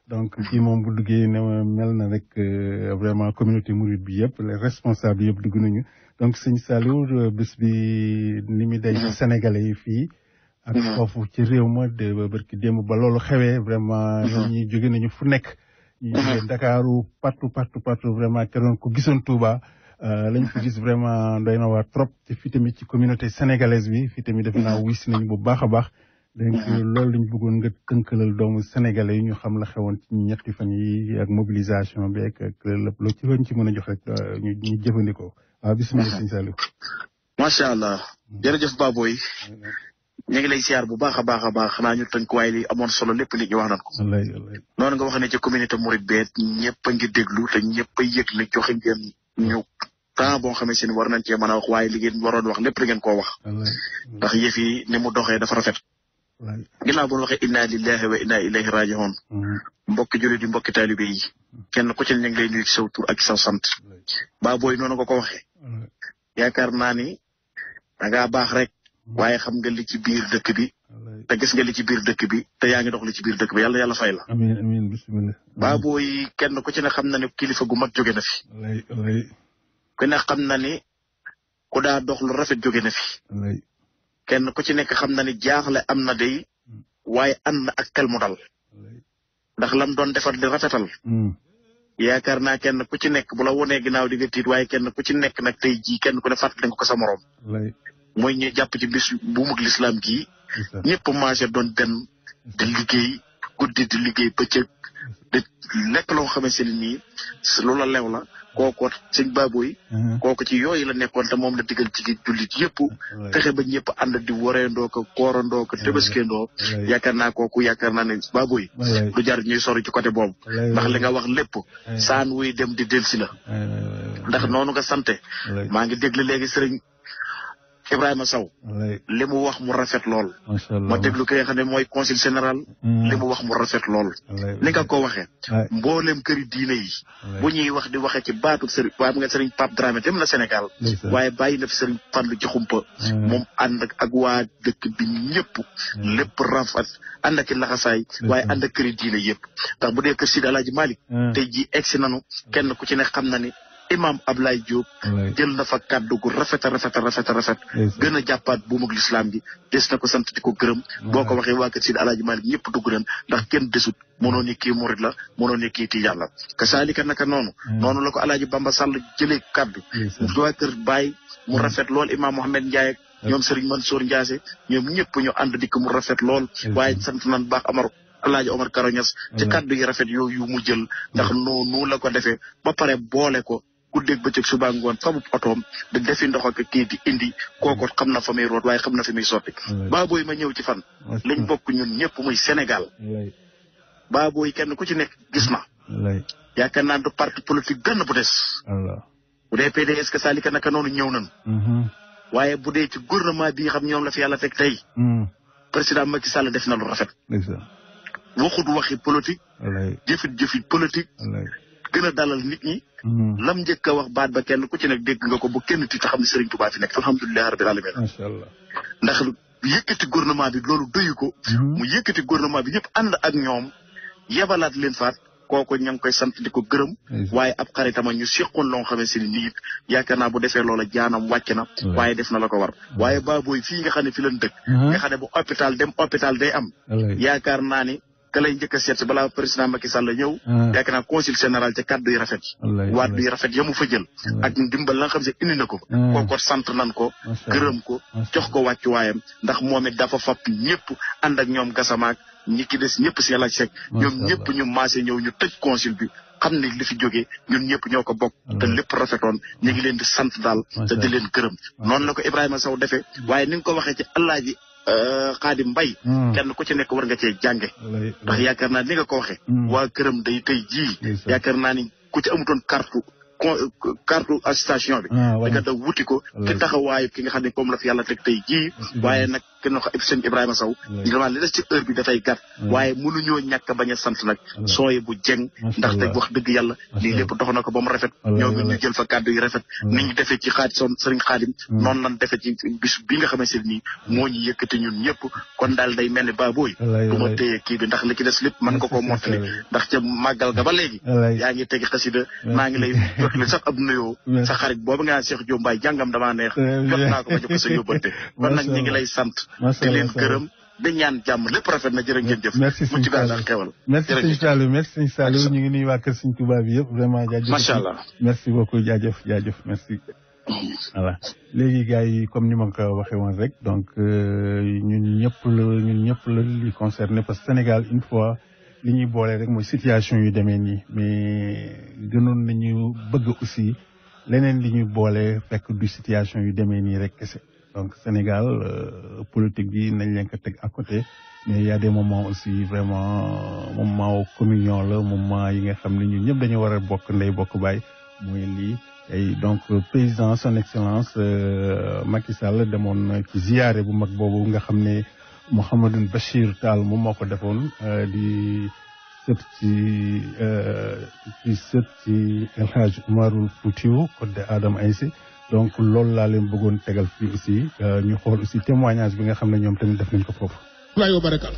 donc kii moom bu duggee ne mel na rek vraiment communauté Mouride bi yëpp les responsables yëpp dugg nañu donc sëñ Saliou bés bi ni mu day sénégalais yi fii. ak foofu ci réew ma de barki démb ba loolu xewee vraiment ñoom ñi jóge nañu fu nekk ñu jóge Ndakaaru partout vraiment keroon ko gisoon Touba lañ fi gis vraiment doy na waar trop te fii tamit ci communauté sénégalaise bi fii tamit defe naa wis nañu bu baax a baax donc loolu lañ bëggoon nga tënkalal doomu sénégalais yi ñu xam la xewoon ci ñetti fan yi ak mobilisation bi ak lépp loo ci lañ ci mën a jox rek ñu jëfandikoo waaw bisimilah sëñ Saliou. macha allah jërëjëf Baboy ñu ngi lay siyaar bu baax a baax xanaa ñu tënk waaye li amoon solo lépp nit ñi wax nañ ko. noonu nga wax ne ci communauté Mouride beet ñëpp a ngi déglu te ñëpp a yëg ne joxe ngeen ñu temps boo xamee si ne war nañ cee mën a wax waaye li ngeen waroon wax lépp li ngeen koo wax. ndax yëf yi ni mu doxee dafa rafet. ginnaaw bu ñu waxee inna lillahi wa inna ilayhi raji'un. mbokki jullit yi mbokki taalibe yi. kenn ku ci ne ñu ngi lay nuyu ci saw tur ak ci saw sant. Baboy noonu nga ko waxee. yaakaar naa ni da ngaa baax rek. waaye xam nga li ci biir dëkk bi te gis nga li ci biir dëkk bi te yaa ngi dox li ci biir dëkk bi yàlla fay la. amiin bismillah. Baboy kenn ku ci ne xam na ne kilifa gu mag jóge na fi. ku ne xam na ni ku daa dox lu rafet jóge na fi. kenn ku ci nekk xam na ni jaaxle am na day waaye ànd na ak xel mu dal. ndax lam doon defar di rafetal. yaakaar naa kenn ku ci nekk bu la wonee ginnaaw di nga tiit waaye kenn ku ci nekk nag tey jii kenn ku ne fàttali nga ko sa morom. mooy ñu jàpp ci bis bu mug l'islam gii ñëpp marché doon benn di liggéey guddi di liggéey bëccëg di nekk loo xamante ne nii loola lew la kooku sëñ Baboy kooku ci yooyu la nekkoon te moom la digal ci jullit yëpp fexe ba ñëpp ànd di wareendoo ko koorandoo ko tëbaskeendoo yaakaar naa ne Baboy du jar ñuy sori ci côté boobu ndax li nga wax lépp saan wuy dem di delsi la ndax noonu nga sante maa ngi déglu léegi sëriñ Ibrahima Sow li mu wax mu rafet lool ma déglu ki nga xam ne mooy consul général li mu wax mu rafet lool ni nga ko waxee mboolem këri diine yi bu ñuy wax di waxee ci baatu sëriñ waaye mu nga sëriñ Pape Dramé dem na Sénégal waaye bàyyi na fi sëriñ Fallou Diakhoumpa moom ànd ak waa dëkk bi ñëpp lépp rafet ànd ak i laxasaay waaye ànd ak këri diine yëpp ndax bu dee kër Sidi Alaaji Malick tey ji egsi nanu kenn ku ci ne xam na ni imam Ablaye Diop jël na fa kàddu gu rafet gën a jàppaat bu mug l'islam gi des na ko sant di ko gërëm boo ko waxee waa kër Sidi Alaaji Malick ñëpp dugg nañ ndax kenn desut mënoo ni kii murid la mënoo ni kii tijaan la ka saalika naka noonu la ko Alaaji Bamba Sall jëlee kàddu waa kër Baye mu rafet lool imam Mohamed Ndiaye ak ñoom Serigne Mansour Ndiassé ñoom ñëpp ñu ànd dikk mu rafet lool waaye sant nan baax Alaaji Omar Karo Niass ci kàddu yi rafet yooyu mu jël ndax noonu la ko defee ba pare boole ko guddeeg bëccëg suba ngoon fa bu otoom di defi ndox ak kii di indi kooku xam na fa muy root waaye xam na fi muy sotti Baboy ma ñëw ci fan lañ bokk ñun ñëpp muy Sénégal Baboy kenn ku ci nekk gis na yaakaar naa du parti politique benn bu des bu dee PDS que salika naka noonu ñëw nañ waaye bu dee ci gouvernement bi xam ñoom la fi yàlla teg tey président Macky Sall def na lu rafet waxut waxi politique jëfit politique gën a dalal nit ñi lam njëkk a wax baat ba kenn ku ci nekk dégg nga ko bu kenn ti taxam ne Serigne Touba fi nekk alhamdulilah rabbil alamin ndax yëkkati gouvernement bi loolu doyu ko mu yëkkati gouvernement bi ñëpp ànd ak ñoom yebalaat leen faat kooku ña ngi koy sant di ko gërëm waaye ab xaritama ñu seqoon loo xam ne si nii yaakaar naa bu defee loola jaanam wàcc na waaye def na la ko war waaye baabooy fii nga xam ne fi lan dëkk nga xam ne bu hôpital day am yaakaar naa ni ka lay njëkk a seet balaa président Macky Sall ñëw yaakaar naa consul général ca kàddu yu rafet waat yu rafet yamu fa jël ak dimbal la nga xam ne indi na ko kooko sant nan ko gërëm ko jox ko wàccuwaayam ndax moom it dafa fab ñëpp ànd ak ñoom gasamaak ñi ki des ñëpp si laaj sek ñoom ñëpp ñu maase ñëw ñu tëj consul bi xam ne li fi jógee ñun ñëpp ñoo ko bokk te lépp rafetoon ñu ngi leen di sant daal te di leen gërëm noonu la ko Ibrahima Sow defee waaye ni nga ko waxee ci Alaaji Xaadim Mbay kenn ku ci nekk war nga cee jànge ndax yaakaar naa ni nga ko waxee waa këram day tey jii yaakaar naa ni ku ci amutoon carte association bi da nga daw wuti ko ci taxawaayu ki nga xam ne comme la fi yàlla teg tey jii waaye nag kenn ko sëñ Ibrahima Sow vraiment li des ci heure bi dafay gàtt waaye mënuñoo ñàkk bañ a sant nag sooye bu jeng ndaxte wax dëgg yàlla lii lépp dox na ko ba mu rafet ñoom ñu jël fa kàddu yu rafet ni ñu defee ci sëriñ Xaadim noonu lan defee ci bis bi nga xamante ne nii moo ñu yëkkati ñun ñëpp kon daal day mel ni baabooy du ma téye kii bi ndax li ci des lépp mën nga koo mottali ndax ca màggal ga ba léegi yaa ngi tegi xasida maa ngi lay jotali sax ab nuyoo sa xarit boobu nga naan Cheikh Diop Mbaye jàngam damaa neex jot naa ko ba jox ko sa yóbbante kon nag ñi ngi lay sant di leen gërëm di ñaan jàmm lépp rafet na jërë ngeen jëf mu ci daal xewal merci sëñ Saliou merci sëñ Saliou ñu ngi nuyu waa kër sëñ Touba bi yëpp vraiment jaajëf macha allah merci beaucoup jaajëf merci voilà léegi gars yi comme ni ma ko waxee woon rek donc ñun ñëpp la li concerné parce que Sénégal une fois li ñuy boole rek mooy situation yu demee nii mais gënoon nañu bëgg aussi leneen li ñuy boole fekk du situation yu demee nii rek kese donc Sénégal politique bi nañ leen ko teg à côté mais il y a des moments aussi vraiment moment communion la moment yi nga xam ne ñun ñëpp dañu war a bokk ndey bokk baay mooy lii et donc président son excellence Macky Sall demoon ci ziyaare bu mag boobu nga xam ne Mouhamadou Bachir Tall moom moo ko defoon di sët ci El Hadj Oumarul Foutiou Codé Adama Aïssé donc loolu laa leen bëggoon tegal fii aussi ñu xool aussi témoignage bi nga xam ne ñoom tamit def nañ ko foofu. Layo Barakal.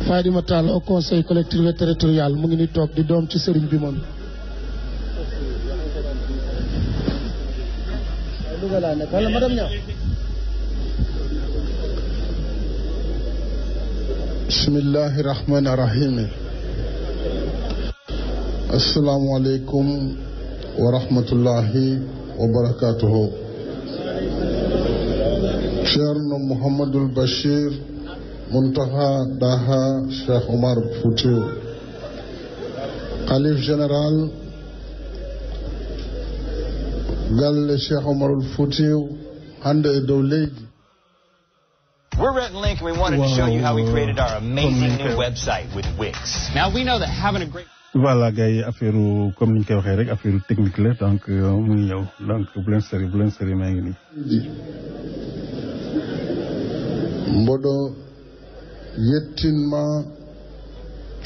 Fadima Tall au conseil collectif et territorial mu ngi ni toog di doom ci sëriñ bi moom. bismillahi rahmani rahim. Assalamu alaikum wa rahmatullahi wa barakatuhu. Cheikh Mouhamadul Bachir Muntaha Daha Cheikh Omar Foutiou, Khalif général Galle Cheikh Omarul Foutiou, hande e dow leydi. We're Rhett and Link, and we wanted to show you how we created our amazing new website with Wix. Now we know that having a great... Voilà gars yi affaire comme ni ñu koy waxee rek affaire technique la donc mu ngi ñëw donc bu leen sori maa ngi nii. Mboɗo yettinma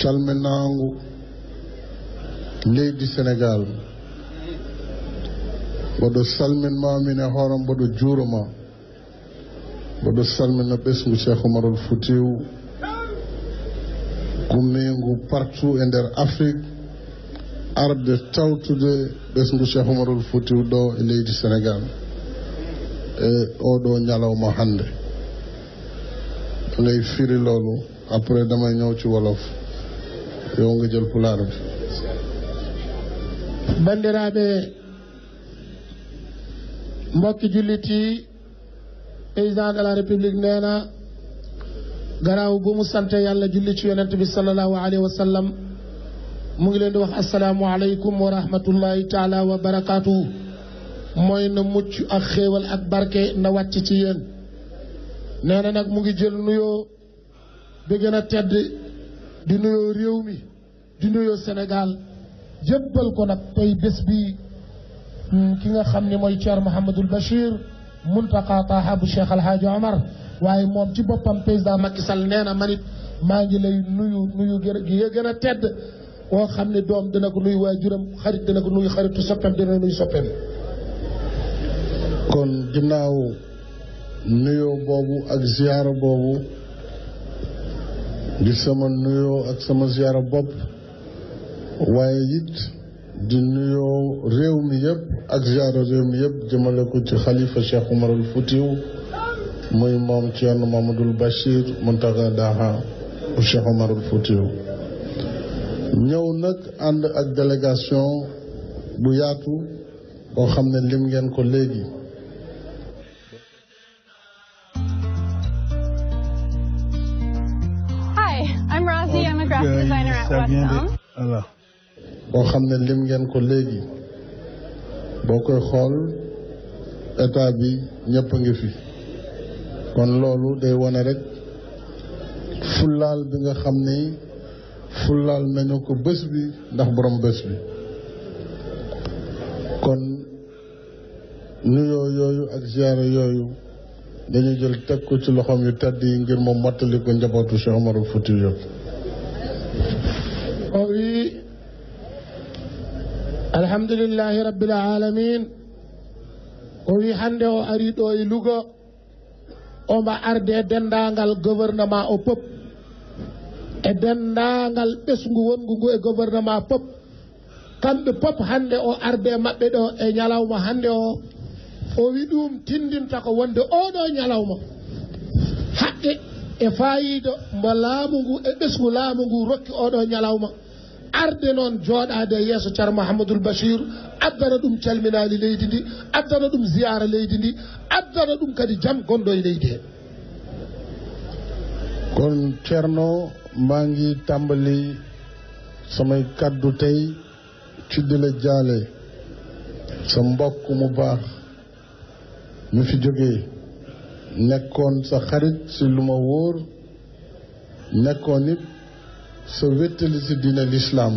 calminangu leydi Sénégal, mboɗo salminma min e hooram, mboɗo juuroma, mboɗo salmina ɓesgu Cheikh Omarul Foutiou gummingu partout e nder Afrique arde tawtude ɓesgu Cheikh Omarul Foutiou ɗo e leydi Sénégal e oɗo ñalawma hande. ngay firi loolu après damay ñëw ci wolof yow nga jël pulaar bi. bandiraɓe mbokki jullit yi, président de la république nee na garaaw bu mu sante yàlla julli ci yonent bi sallallahu alayhi wa sallam mu ngi leen di wax asalaamu aleykum wa rahmatullahi taala wa barakaatu. mooy na mucc ak xéewal ak barke na wàcc ci yéen. nee na nag mu ngi jël nuyoo bi gën a tedd di nuyoo réew mi di nuyoo Sénégal jébbal ko nag tey bés bi ki nga xam ne mooy Cheikh Mouhamadul Bachir Muntaqa Taha bu Cheikh Alhaaji Omar, waaye moom ci boppam président Macky Sall nee na man it maa ngi lay nuyu gi gën a tedd koo xam ne doom dina ko nuyu waajuram, xarit dina ko nuyu xaritu soppeem, dina nuyu soppeem. kon ginnaaw nuyoo boobu ak ziyaara boobu di sama nuyoo ak sama ziyaara bopp waaye it di nuyoo réew mi yëpp ak ziyaara réew mi yëpp jëmale ko ci xalifa Cheikh Umarul Futiyu muy moom Thierno Mamadou Bachir Mountaga Daha bu Cheikh Umarul Futiyu ñëw nag ànd ak délégation bu yaatu boo xam ne lim ngeen ko léegi. I'm Rosie. I'm a graphic designer at West Elm. boo xam ne lim ngeen ko léegi boo koy xool état bi ñëpp a ngi fi kon loolu day wane rek fullaal bi nga xam ni fullaal nañu ko bés bi ndax borom bés bi kon nuyoo yooyu ak ziyaara yooyu dañu jël teg ko ci loxoom yu tedd yi ngir moom mottali ko njabootu Cheikh Umarul Futiyu yëpp. oui alhamdulillahi rabbil alamin o wi hande o ari ɗo e Louga omo arde dendagal gouvernement o pop e dendagal ɓesgu wongu ngu e gouvernement pop kamɓe pop hande o arde maɓɓe ɗo e ñalawma hande o wi ɗum tindinta ko wonde oɗo ñalawma haqqe e fayida mbo laamu ngu e ɓesgu laamu ngu rokki oɗo ñalawma arde noon jooɗade yeeso Ceerno Mouhamadoul Bachir addana ɗum calminali leydi ndi addana ɗum ziyara leydi ndi addana ɗum kadi jam gonɗo e leydi he kon Ceerno maa ngi tàmbali samay kaddu tey ci di la jaale sa mbokk mu baax mi fi jógee nekkoon sa xarit si lu ma wóor nekkoon it sa wéttali si diine l'islam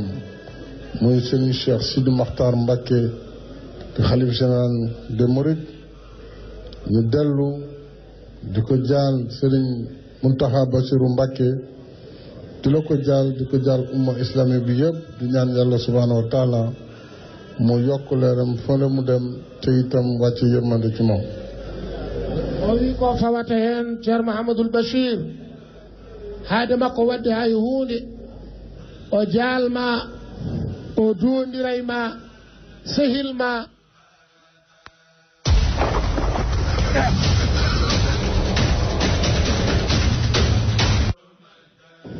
muy Serigne Cheikh Sidi Mokhtar Mbacké di xalif général de Mouride ñu dellu di ko jaal Serigne Mountakha Bassirou Mbacké di la ko jaal di ko jaal umma islami bi yëpp di ñaan yàlla subhanahu wa taala mu yokk leeram fone mu dem te itam wàcc yërmande ci moom. o wi ko fawata hen Ceerno Mouhamadoul Bachir haade makko wadde hay hunde o jaalma o duwondirayma sehilma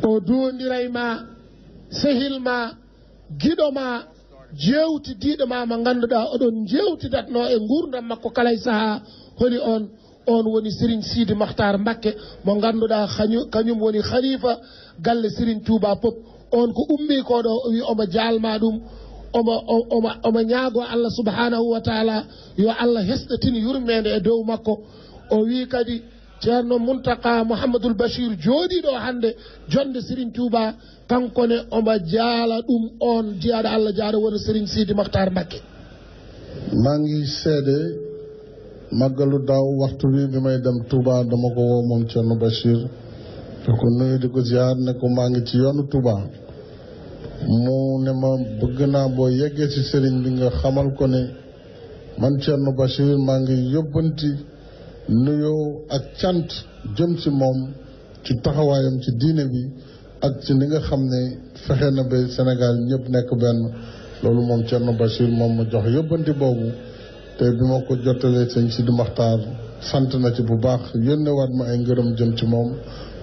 o duwondirayma sehilma giɗoma jewtidiɗo ma mo ganduɗa oɗon jewtidatno e gurdam makko kala e saaha holi on woni Serigne Sidi Mokhtar Mbacké mo ganduɗa kañum woni khalifa galle Serigne Touba pop on ko ummi ko ɗo o wi omo jaalma ɗum omo ñaago Allah subhanahu wa taala yo Allah hesɗatini yurmede e dow makko o wi kadi Ceerno Mountakha Mouhamadoul Bachir jooɗiɗo hande jonde Serigne Touba kankone omo jaala ɗum on jiyaɗo Allah jaaɗo woni Serigne Sidi Mokhtar Mbacké maa ngi seede màggalu daaw waxtu wi bi may dem Touba dama ko woo moom Ceerno Bachir te ko nuyu di ko ziar ne ko maa ngi ci yoonu Touba mu ne ma bëgg naa boo yeggee ci sëriñ bi nga xamal ko ne man Ceerno Bachir maa ngi yóbbanti nuyoo ak cant jëm ci moom ci taxawaayam ci diine bi ak ci li nga xam ne fexe na ba Sénégal ñëpp nekk benn loolu moom Ceerno Bachir moom ma jox yóbbanti boobu te bi ma ko jottalee sëñ Sidi Mokhtar sant na ci bu baax yónnewaat ma ay ngërëm jëm ci moom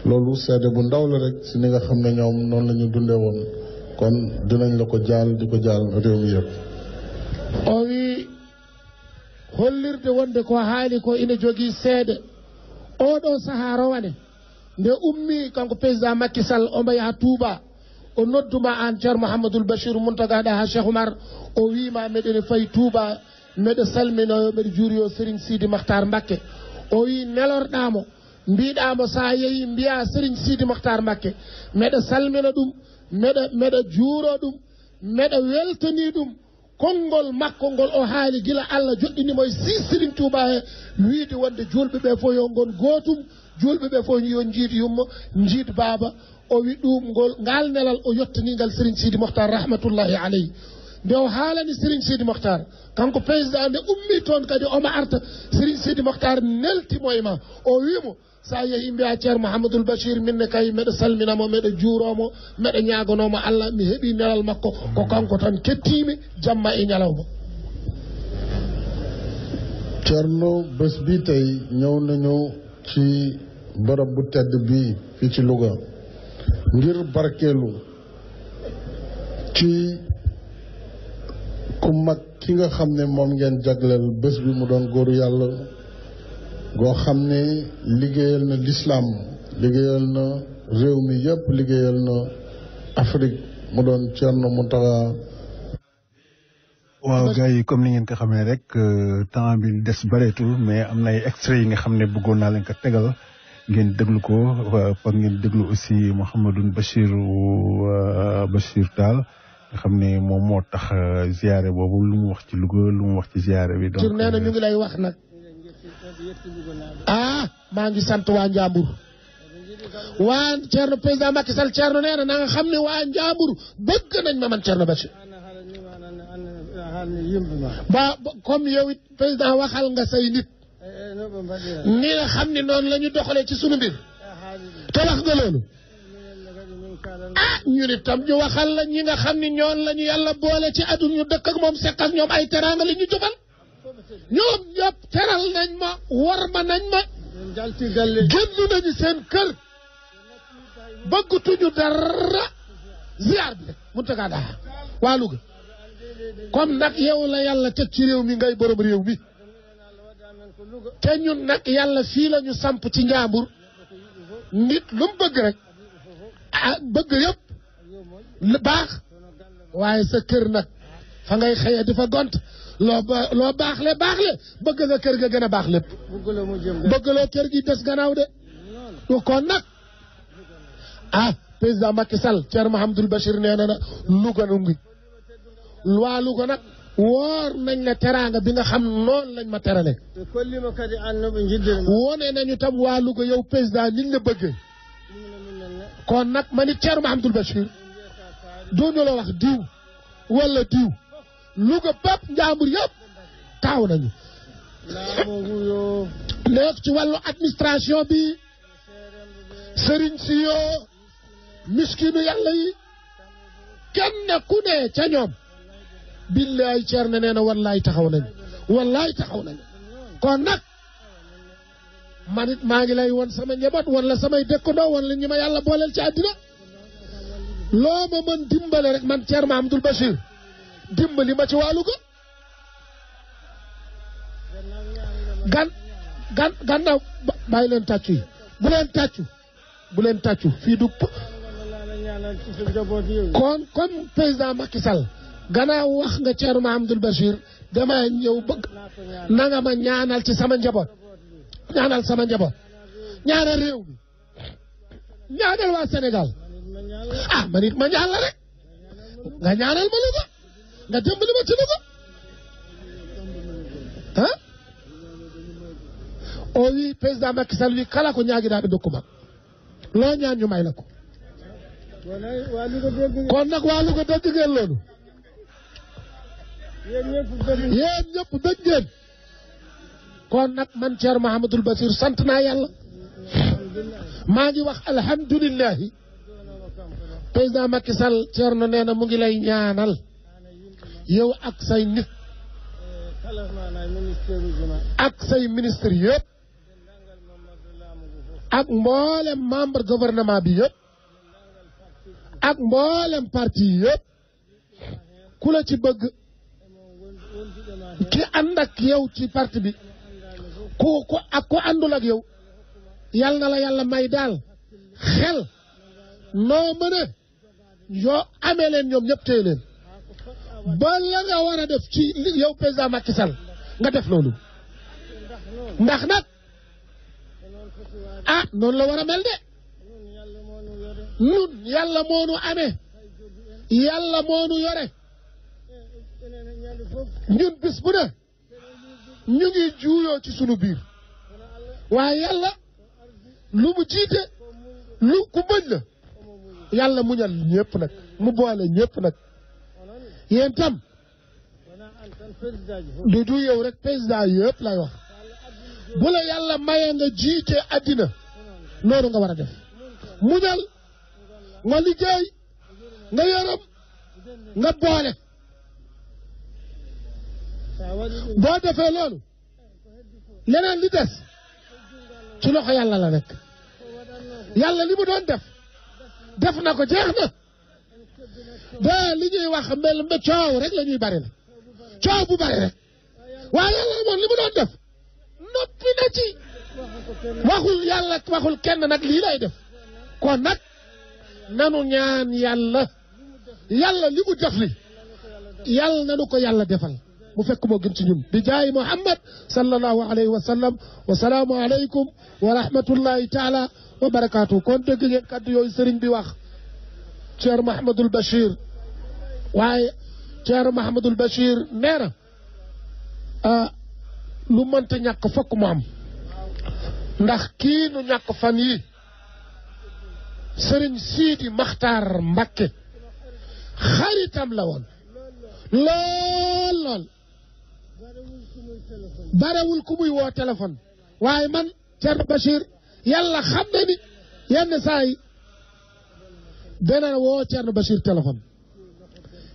loolu seede bu ndaw la rek si ni nga xam ne ñoom noonu la ñu dundee woon kon dinañ la ko jaal di ko jaal réew mi yëpp o wi hollirde wonde ko haali ko ina jogii seede oɗo sahaa rowane nde ummi kanko président Macky Sall omo yaha Touba o nodduma an Ceerno Mouhamadoul Bachir Mountaga Daha Cheikh Oumar o wiima meɗene fayi Touba meɗe salminoyo meɗe juuriyo Serigne Sidi Mokhtar Mbacké o wi nelorɗamo mbiɗamo sa yeehi mbiya Serigne Sidi Mokhtar Mbacké meɗe salmina ɗum meɗe juuro ɗum meɗe weltani ɗum konngol makko ngol o haali gila Allah joɗɗinimo e si Serigne Touba he wiide wonde julɓe ɓe fof yo gon gootum julɓe ɓe fof yo jiid yumma jiid baaba o wi ɗum ngal nelal o yettanigal Serigne Sidi Mokhtar rahmatullahi aleyhi nde o haalani Serigne Sidi Mokhtar kanko président nde ummi toon kadi omo arta Serigne Sidi Mokhtar neltimo e ma o wiimo sa yehi mbiya ceerno Mouhamadoul Bachir minne kay mbeɗa salminamo mbeɗa juuromo mbeɗa ñagonomo Allah mi heeɓi nelal makko ko kanko tan kettimi jamma e ñalawma Ceerno bés bi tey ñëw nañu ci bërëb bu tedd bii fii ci Louga ngir barkeelu ci ku mag ki nga xam ne moom ngeen jagleel bés bi mu doon góoru yàlla goo xam ne liggéeyal na l'islam liggéeyal na réew mi yépp liggéeyal na Afrique mu doon Thierno Mountakha. waaw gars yi comme ni ngeen ko xamee rek temps bi des bareetul mais am na ay extrait yi nga xam ne bëggoon naa leen ko tegal ngeen déglu ko par ngeen déglu aussi Mouhamadoul Bachir Tall nga xam ne moom moo tax ziare boobu lu mu wax ci Louga lu mu wax ci ziare bi. donc nee na ñu ngi lay wax nag maa ngi sant waa Njambur waa Thierno président Macky Sall Thierno nee na nga xam ne waa Njambur bëgg nañ ma man Thierno Bachir. ba comme yow it président waxal nga say nit ni nga xam ne noonu la ñu doxalee ci sunu mbir te wax nga loolu ñu ni tam ñu waxal la ñi nga xam ne ñoon la ñu yàlla boole ci àdduna ñu dëkk ak moom seq ak ñoom ay teraanga li ñu jubal ñoom ñëpp teral nañ ma war ma nañ ma génn nañu seen kër bëggatuñu dara ziar bi rek Mountakha Daha waa Louga comme nag yow la yàlla teg ci réew mi ngay borom réew mi te ñun nag yàlla fii la ñu samp ci Njambur nit lu mu bëgg rek bëgg yëpp baax waaye sa kër nag fa ngay xëyee di fa gont loo baaxle bëgg nga kër ga gën a baax lépp bëggaloo kër gi des gannaaw de kon nag président Macky Sall Thierno Mouhamadoul Bachir nee na Louga nu ngi waa Louga nag woor nañ la teraanga bi nga xam noonu lañ ma terale wone nañu tam waa Louga yow président niñ la bëggee kon nag ma ni Thierno Mouhamadoul Bachir duñu la wax diw wala diw Louga bépp Njambur yëpp taaw nañu nekk ci wàllu administration bi sëriñ si yoo miskinu yàlla yi kenn ku ne ca ñoom billaay Thierno nee na wallaay taxaw nañu kon nag man it maa ngi lay won sama njaboot wala samay dëkkandoo wala ñi ma yàlla booleel ci àddina loo ma mën dimbale rek man Thierno Mouhamadoul Bachir dimbali ma ci waa Louga gannaaw bàyyi leen tàccu yi bu leen tàccu fii du kon comme président Macky Sall gannaaw wax nga Thierno Mouhamadoul Bachir dama ñëw bëgg na nga ma ñaanal ci sama njaboot ñaanal sama njaboot ñaanal réew mi ñaanal waa Sénégal man it ma ñaan la rek nga ñaanal ma Louga nga dimbali ma ci Louga o wi président Macky Sall wi kala ko ñaagiɗaɓe dokkuma loo ñaan ñu may la ko kon nag waa Louga dégg ngeen loolu yéen ñëpp dégg ngeen kon nag man Thierno Mouhamadoul Bachir sant naa yàlla maa ngi wax alhamdulillahi président Macky Sall Thierno nee na mu ngi lay ñaanal yow ak say nit ak say ministre yëpp ak mboolem membre gouvernement bi yëpp ak mboolem parti yëpp ku la ci bëgg ki ànd ak yow ci parti bi ku àndul ak yow yal na la yàlla may daal xel noo mën a yoo amee leen ñoom ñëpp téye leen ba la nga war a def ci yow président Macky Sall nga def loolu ndax nag noonu la war a mel de nun yàlla moonu amee yàlla moonu yore ñun bis bu ne ñu ngi juuyoo ci sunu biir waaye yàlla lu mu jiite lu ku bëñ la yàlla muñal ñëpp nag mu boole ñëpp nag yéen tam du yow rek président yëpp lay wax bu la yàlla maye nga jiite àddina noonu nga war a def muñal nga liggéey nga yërëm nga boole boo defee loolu leneen li des ci loxo yàlla la nekk yàlla li mu doon def na ko jeex na ba li ñuy wax mel coow rek la ñuy bari la coow bu bari rek waaye yàlla moom li mu doon def noppi na ci waxul kenn nag lii lay def kon nag nanu ñaan yàlla li mu def li yàlla nanu ko yàlla defal mu fekk moo gën ci ñun bi jaay Muhammad sallallahu alayhi wa sallam wa salaamu alaykum wa rahmatullahi taala wa barakaatu kon dégg ngeen kàddu yooyu sëriñ bi wax Thierno Mahamadul Bachir waaye Thierno Mahamadul Bachir nee na lu mënta ñàkk fokk mu am ndax kii nu ñàkk fan yi sëriñ Sidi Maxtaar Mbakke xaritam la woon lool barewul ku muy woo téléphone waaye man Thierno Bachir yàlla xam na ni yenn saa yi dana woo Thierno Bachir téléphone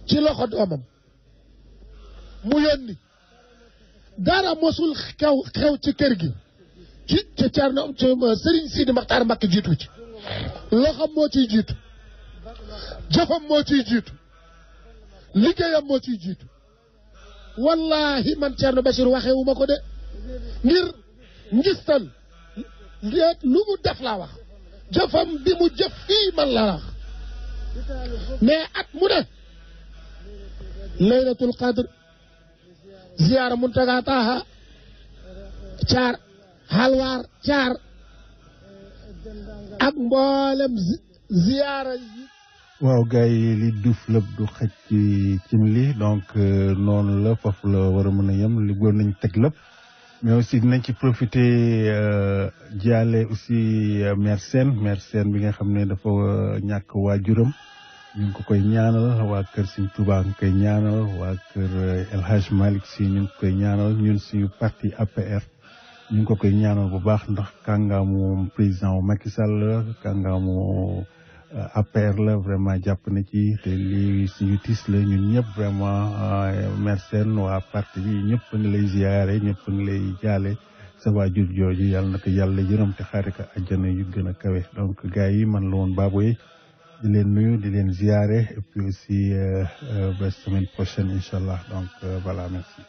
ci loxo doomam mu yónni dara mosul xew ci kër gi ci Thierno Serigne Sidi Maxtaar Mbakke jiitu ci loxam moo ciy jiitu jëfam moo ciy jiitu liggéeyam moo ciy jiitu wallahi man Thierno Bachir waxewu ma ko de ngir ngistal léet lu mu def laa wax jëfam bi mu jëf fii man la wax mais at mu ne laylatul qadr ziyaara Muntaga Taha caar halwaar caar ak mboolem ziyaara yi waaw gars yi li duuf lépp du xaj ci cin li donc noonu la foofu la war a mën a yem li góor nañ teg lépp mais aussi dinañ ci profiter jaale aussi mère Sène bi nga xam ne dafa ñàkk waajuram ñu ngi ko koy ñaanal waa kër Sëñ Tuubaa ngi koy ñaanal waa kër El Hadj Malick Sy ñu ngi koy ñaanal ñun suñu parti APR ñu ngi ko koy ñaanal bu baax ndax kàngaamu président Macky Sall kàngaamu APR la vraiment jàpp na ci te lii suñu tiis la ñun ñëpp vraiment merci waa parti bi ñëpp ngi lay ziyaare ñëpp ngi lay jaale sa waajur jooju yàlla na ko yàlla yërëm te xaare ko àjjana yu gën a kawe donc gars yi man la woon Baboye di leen nuyu di leen ziyaare et puis aussi ba semaine prochaine incha allah donc voilà merci.